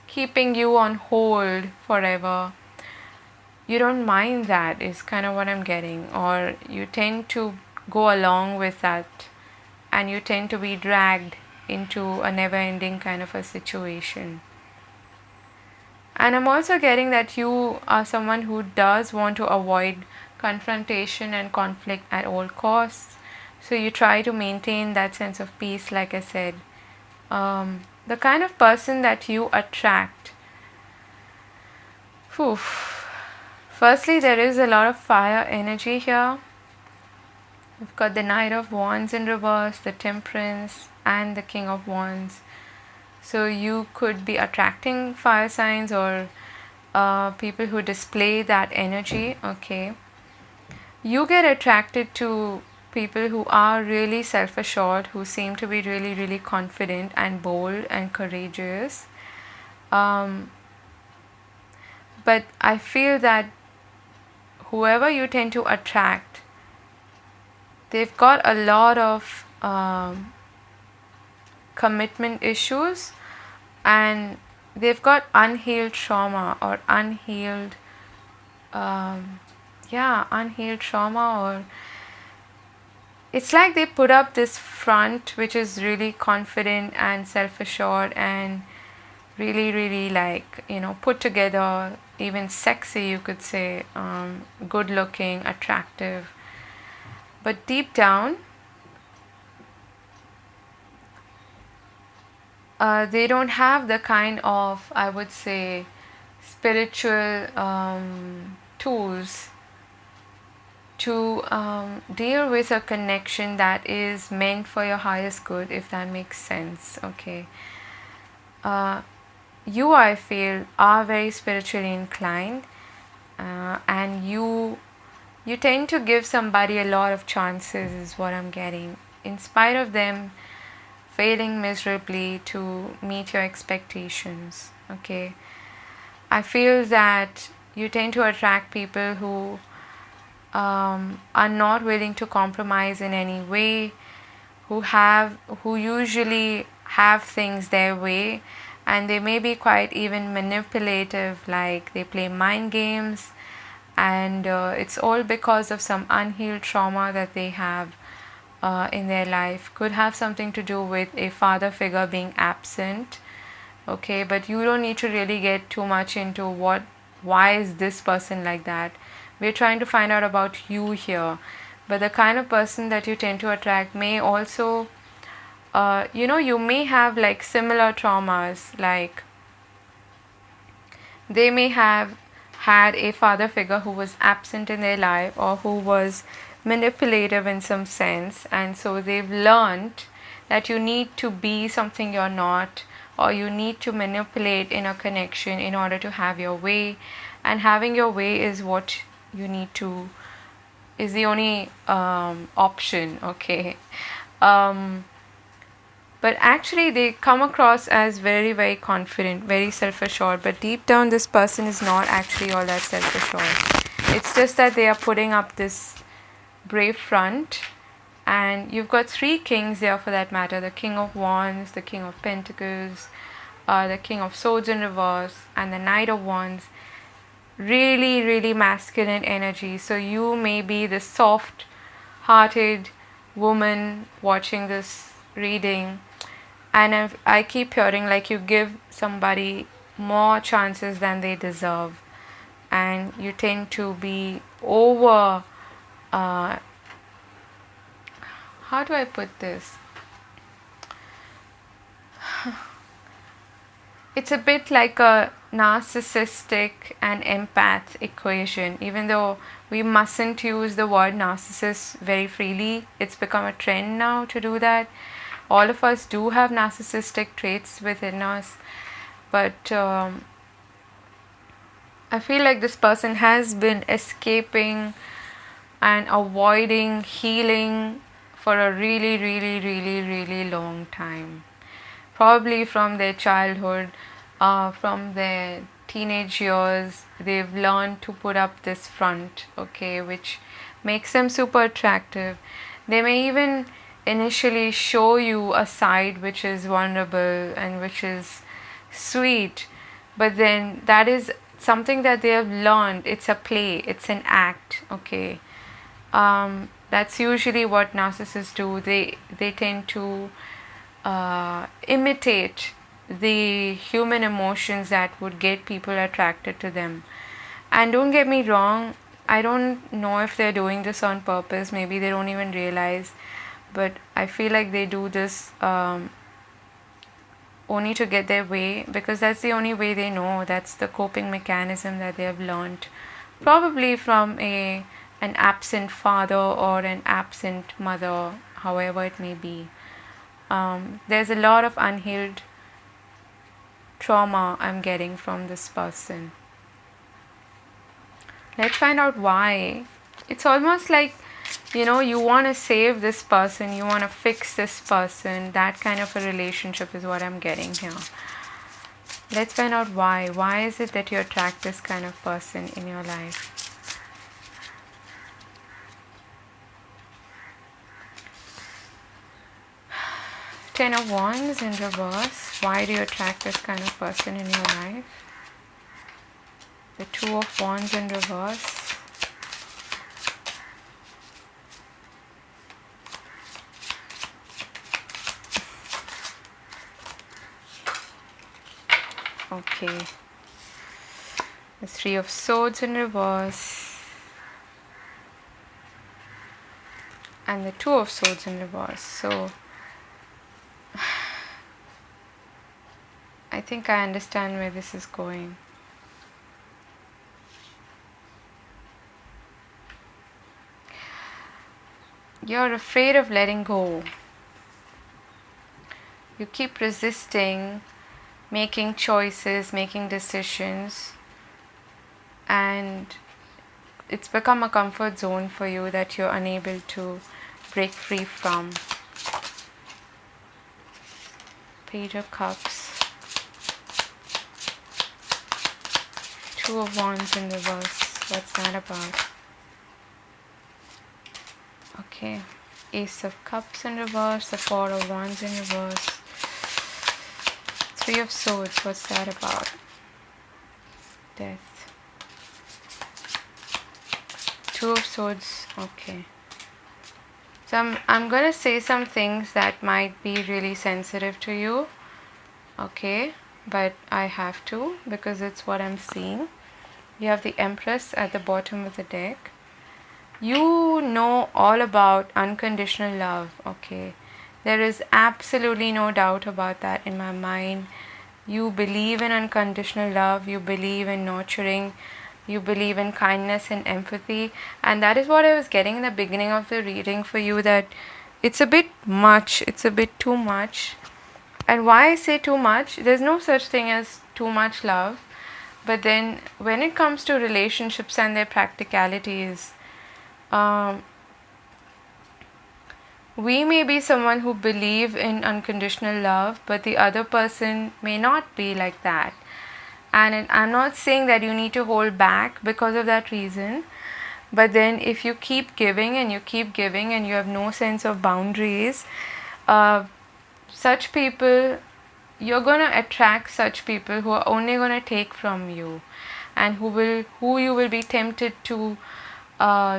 keeping you on hold forever, you don't mind that, is kind of what I'm getting. Or you tend to go along with that, and you tend to be dragged into a never ending kind of a situation. And I'm also getting that you are someone who does want to avoid confrontation and conflict at all costs. So you try to maintain that sense of peace, like I said. The kind of person that you attract. Firstly, there is a lot of fire energy here. We've got the Knight of Wands in reverse, the Temperance, and the King of Wands. So you could be attracting fire signs, or people who display that energy. Okay. You get attracted to people who are really self-assured, who seem to be really, really confident and bold and courageous. But I feel that whoever you tend to attract, they've got a lot of commitment issues, and they've got unhealed trauma, or unhealed trauma, or it's like they put up this front which is really confident and self-assured and really, really put together, even sexy, you could say, good looking, attractive. But deep down, they don't have the kind of, I would say, spiritual tools to deal with a connection that is meant for your highest good, if that makes sense. Okay. You, I feel, are very spiritually inclined, and you tend to give somebody a lot of chances, is what I'm getting, in spite of them failing miserably to meet your expectations. Okay. I feel that you tend to attract people who are not willing to compromise in any way, who usually have things their way, and they may be quite even manipulative, like they play mind games, and it's all because of some unhealed trauma that they have in their life. Could have something to do with a father figure being absent. Okay, but you don't need to really get too much into why is this person like that. We're trying to find out about you here. But the kind of person that you tend to attract may also, you may have like similar traumas, like they may have had a father figure who was absent in their life, or who was manipulative in some sense, and so they've learned that you need to be something you're not, or you need to manipulate in a connection in order to have your way, and having your way is what you need to, is the only option. Okay. But actually they come across as very, very confident, very self-assured, but deep down this person is not actually all that self-assured. It's just that they are putting up this brave front. And you've got three kings there, for that matter: the King of Wands, the King of Pentacles, the King of Swords in reverse, and the Knight of Wands. Really, really masculine energy. So you may be the soft hearted woman watching this reading, and if I keep hearing like you give somebody more chances than they deserve, and you tend to be over, how do I put this? It's a bit like a narcissistic and empath equation. Even though we mustn't use the word narcissist very freely, it's become a trend now to do that. All of us do have narcissistic traits within us, but I feel like this person has been escaping and avoiding healing for a really, really, really, really long time. Probably from their childhood, from their teenage years, they've learned to put up this front, okay, which makes them super attractive. They may even initially show you a side which is vulnerable and which is sweet, but then that is something that they have learned. It's a play, it's an act, okay. That's usually what narcissists do. They tend to imitate the human emotions that would get people attracted to them. And don't get me wrong, I don't know if they're doing this on purpose. Maybe they don't even realize, but I feel like they do this only to get their way, because that's the only way they know. That's the coping mechanism that they have learned, probably from an absent father or an absent mother, however it may be. There's a lot of unhealed trauma I'm getting from this person. Let's find out why. It's almost like, you want to save this person, you want to fix this person. That kind of a relationship is what I'm getting here. Let's find out why. Why is it that you attract this kind of person in your life? Ten of Wands in reverse. Why do you attract this kind of person in your life? The Two of Wands in reverse. Okay. The Three of Swords in reverse. And the Two of Swords in reverse. So I think I understand where this is going. you're afraid of letting go. You keep resisting making choices, making decisions, and it's become a comfort zone for you that you're unable to break free from. Page of Cups, Two of Wands in reverse. What's that about? Okay, Ace of Cups in reverse, the Four of Wands in reverse, Three of Swords. What's that about? Death. Two of Swords. Okay. So I'm gonna say some things that might be really sensitive to you. Okay, but I have to because it's what I'm seeing. You have the Empress at the bottom of the deck. You know all about unconditional love. Okay, there is absolutely no doubt about that in my mind. You believe in unconditional love, you believe in nurturing, you believe in kindness and empathy, and that is what I was getting in the beginning of the reading for you, that it's a bit much, it's a bit too much. And why I say too much, there's no such thing as too much love, but then when it comes to relationships and their practicalities, we may be someone who believe in unconditional love, but the other person may not be like that. And I'm not saying that you need to hold back because of that reason, but then if you keep giving and you keep giving and you have no sense of boundaries, such people, you're going to attract such people who are only going to take from you, and who you will be tempted to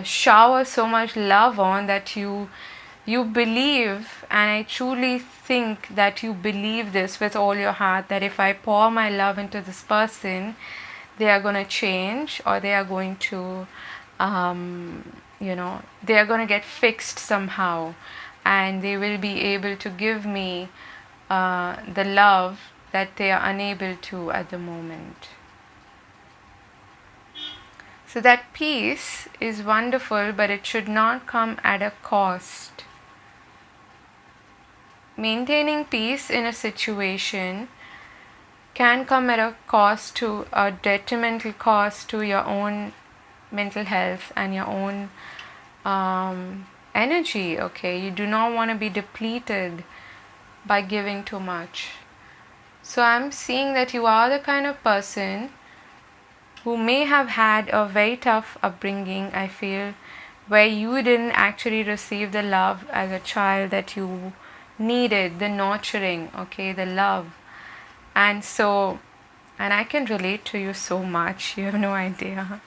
shower so much love on that you believe, and I truly think that you believe this with all your heart, that if I pour my love into this person, they are going to change, or they are going to they are going to get fixed somehow, and they will be able to give me the love that they are unable to at the moment. So that peace is wonderful, but it should not come at a cost. Maintaining peace in a situation can come at a cost, to a detrimental cost to your own mental health and your own energy. Okay, you do not want to be depleted by giving too much. So I'm seeing that you are the kind of person who may have had a very tough upbringing, I feel, where you didn't actually receive the love as a child that you needed, the nurturing, okay, the love. And I can relate to you so much, you have no idea.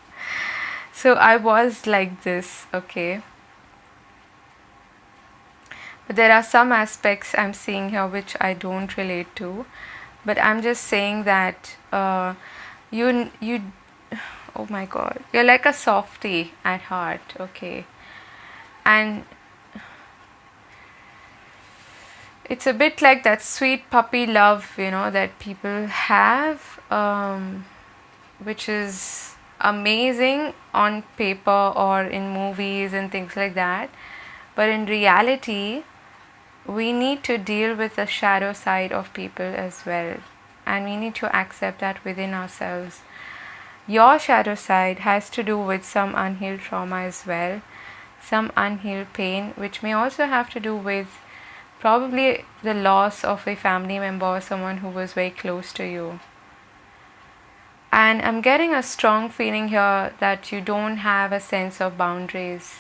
So I was like this, okay. But there are some aspects I'm seeing here which I don't relate to. But I'm just saying that you oh my god, you're like a softie at heart, okay. And it's a bit like that sweet puppy love, that people have, which is amazing on paper or in movies and things like that. But in reality, we need to deal with the shadow side of people as well. And we need to accept that within ourselves. Your shadow side has to do with some unhealed trauma as well, some unhealed pain, which may also have to do with probably the loss of a family member or someone who was very close to you. And I'm getting a strong feeling here that you don't have a sense of boundaries.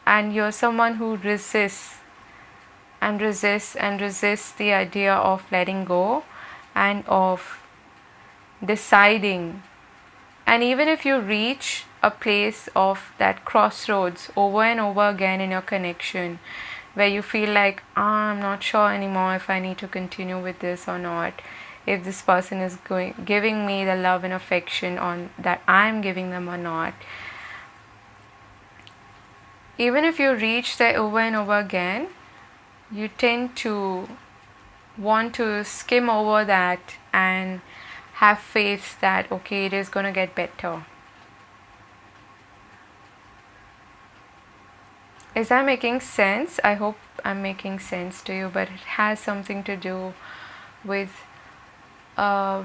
And you're someone who resists and resists and resists the idea of letting go and of deciding. And even if you reach a place of that crossroads over and over again in your connection, where you feel like, I'm not sure anymore if I need to continue with this or not, if this person is giving me the love and affection on that I'm giving them or not. Even if you reach there over and over again, you tend to want to skim over that and have faith that, okay, it is going to get better. Is that making sense? I hope I'm making sense to you, but it has something to do with uh,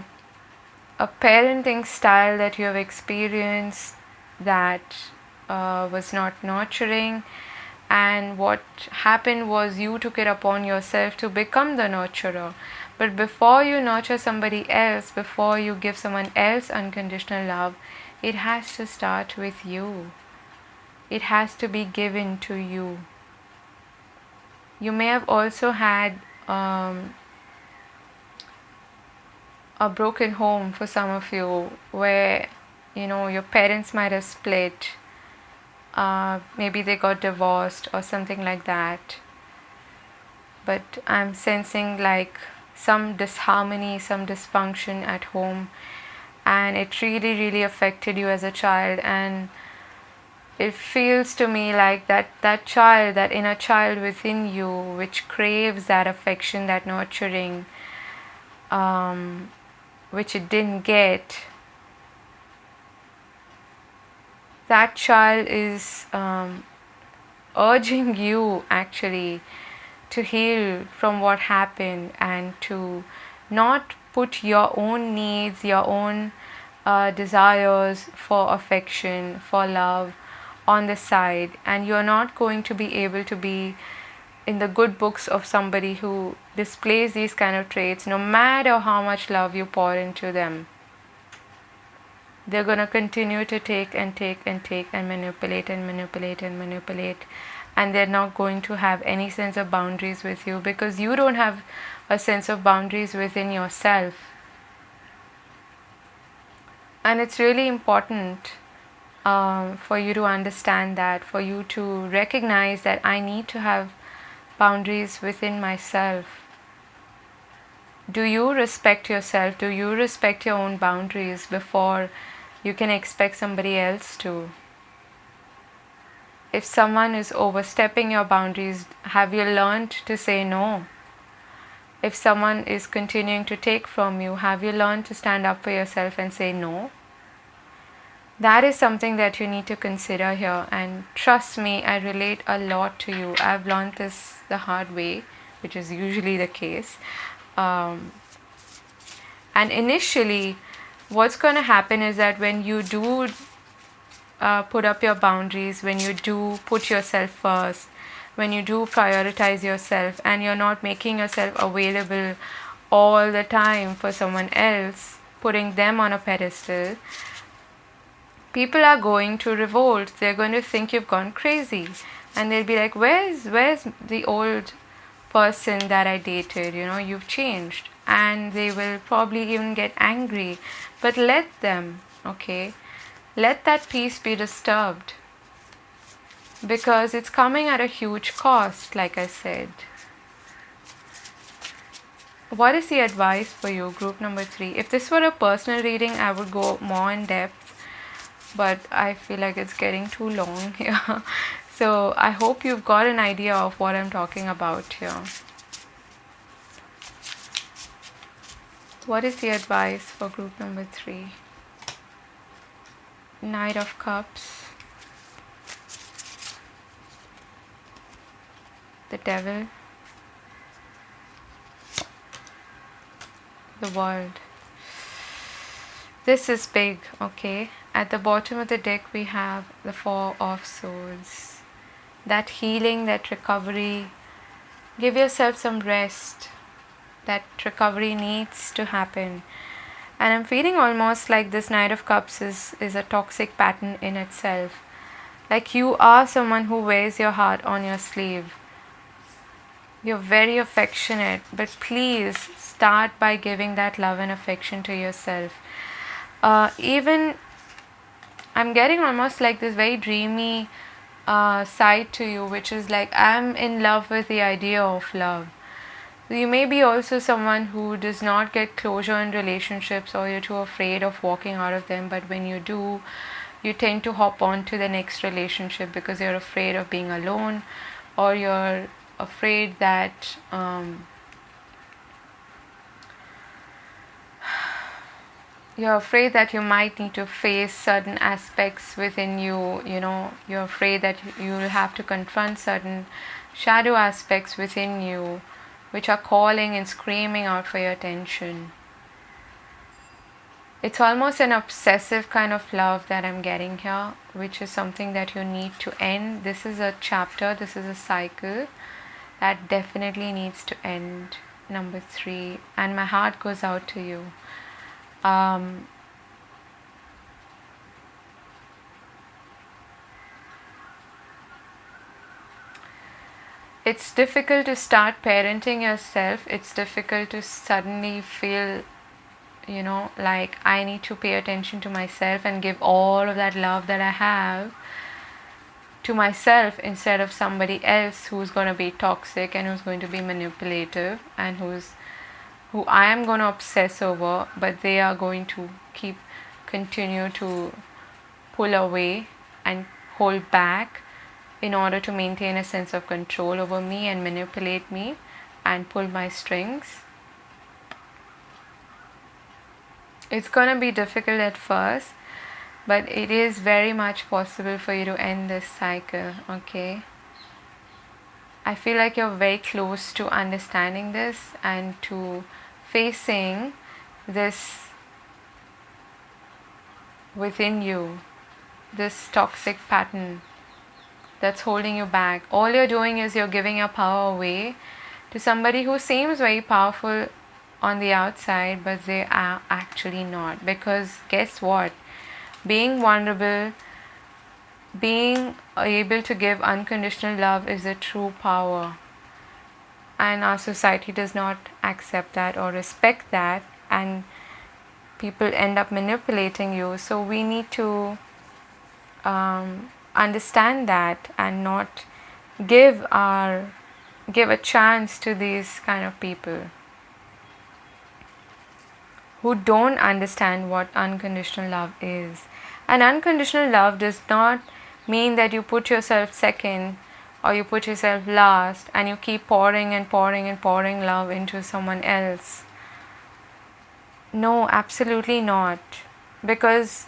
a parenting style that you have experienced that was not nurturing, and what happened was you took it upon yourself to become the nurturer. But before you nurture somebody else, before you give someone else unconditional love, it has to start with you. It has to be given to you. You may have also had a broken home for some of you, where your parents might have split, maybe they got divorced or something like that. But I'm sensing like some disharmony, some dysfunction at home, and it really, really affected you as a child. And it feels to me like that child, that inner child within you, which craves that affection, that nurturing, which it didn't get, that child is urging you actually to heal from what happened, and to not put your own needs, your own desires for affection, for love on the side. And you're not going to be able to be in the good books of somebody who displays these kind of traits, no matter how much love you pour into them. They're going to continue to take and take and take and manipulate and manipulate and manipulate. And they're not going to have any sense of boundaries with you, because you don't have a sense of boundaries within yourself. And it's really important for you to understand that, for you to recognize that I need to have boundaries within myself. Do you respect yourself? Do you respect your own boundaries before you can expect somebody else to? If someone is overstepping your boundaries, have you learned to say no? If someone is continuing to take from you, have you learned to stand up for yourself and say no? That is something that you need to consider here. And trust me, I relate a lot to you. I've learned this the hard way, which is usually the case. And initially, what's going to happen is that when you do put up your boundaries, when you do put yourself first, when you do prioritize yourself, and you're not making yourself available all the time for someone else, putting them on a pedestal, people are going to revolt. They're going to think you've gone crazy, and they'll be like, where's the old person that I dated? You've changed. And they will probably even get angry. But let them, okay? Let that peace be disturbed, because it's coming at a huge cost, like I said. What is the advice for you, group number 3? If this were a personal reading, I would go more in depth, but I feel like it's getting too long here. So I hope you've got an idea of what I'm talking about here. What is the advice for group number 3? Knight of Cups, the Devil, the World. This is big, okay? At the bottom of the deck we have the Four of Swords. That healing, that recovery. Give yourself some rest. That recovery needs to happen. And I'm feeling almost like this Knight of Cups is a toxic pattern in itself. Like you are someone who wears your heart on your sleeve. You're very affectionate, but please start by giving that love and affection to yourself. Even I'm getting almost like this very dreamy side to you, which is like I'm in love with the idea of love. You may be also someone who does not get closure in relationships, or you're too afraid of walking out of them, but when you do, you tend to hop on to the next relationship because you're afraid of being alone, or you're afraid that you're afraid that you might need to face certain aspects within you. You're afraid that you'll have to confront certain shadow aspects within you which are calling and screaming out for your attention. It's almost an obsessive kind of love that I'm getting here, which is something that you need to end. This is a chapter, this is a cycle that definitely needs to end. Number 3, and my heart goes out to you. It's difficult to start parenting yourself. It's difficult to suddenly feel, like I need to pay attention to myself and give all of that love that I have to myself instead of somebody else who's going to be toxic and who's going to be manipulative and who I am going to obsess over, but they are going to continue to pull away and hold back in order to maintain a sense of control over me and manipulate me and pull my strings. It's going to be difficult at first, but it is very much possible for you to end this cycle, okay? I feel like you're very close to understanding this and to facing this within you, this toxic pattern that's holding you back. All you're doing is you're giving your power away to somebody who seems very powerful on the outside, but they are actually not. Because guess what? Being vulnerable, being able to give unconditional love is a true power. And our society does not accept that or respect that, and people end up manipulating you. So we need to understand that and not give a chance to these kind of people who don't understand what unconditional love is. And unconditional love does not mean that you put yourself second or you put yourself last and you keep pouring and pouring and pouring love into someone else. No, absolutely not. Because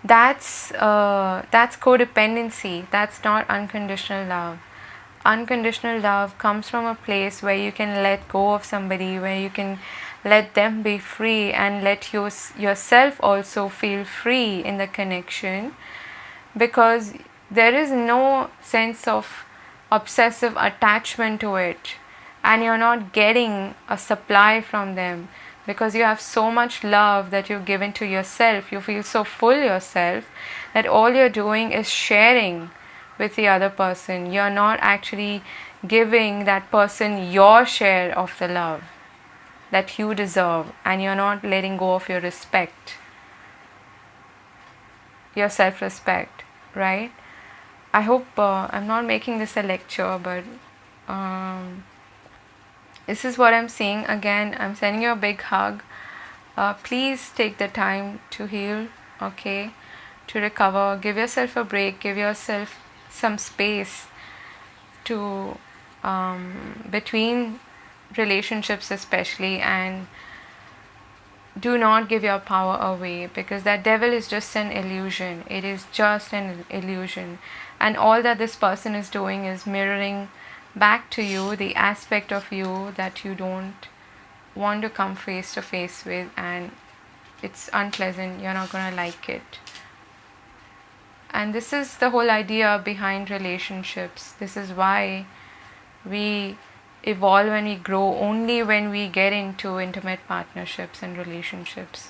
that's codependency. That's not unconditional love. Unconditional love comes from a place where you can let go of somebody, where you can let them be free and let yourself also feel free in the connection, because there is no sense of obsessive attachment to it and you're not getting a supply from them because you have so much love that you've given to yourself. You feel so full yourself that all you're doing is sharing with the other person. You're not actually giving that person your share of the love that you deserve, and you're not letting go of your respect, your self-respect, right? I hope I'm not making this a lecture, but this is what I'm seeing. Again, I'm sending you a big hug. Please take the time to heal, okay? To recover. Give yourself a break. Give yourself some space to between relationships especially, and do not give your power away, because that devil is just an illusion. It is just an illusion, and all that this person is doing is mirroring back to you the aspect of you that you don't want to come face to face with, and it's unpleasant. You're not gonna like it. And this is the whole idea behind relationships. This is why we evolve and we grow only when we get into intimate partnerships and relationships,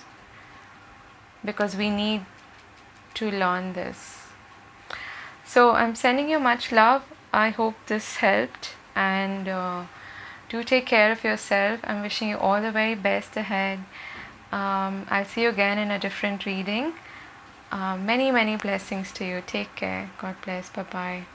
because we need to learn this. So I'm sending you much love. I hope this helped, and do take care of yourself. I'm wishing you all the very best ahead. I'll see you again in a different reading. Many blessings to you. Take care. God bless. Bye bye.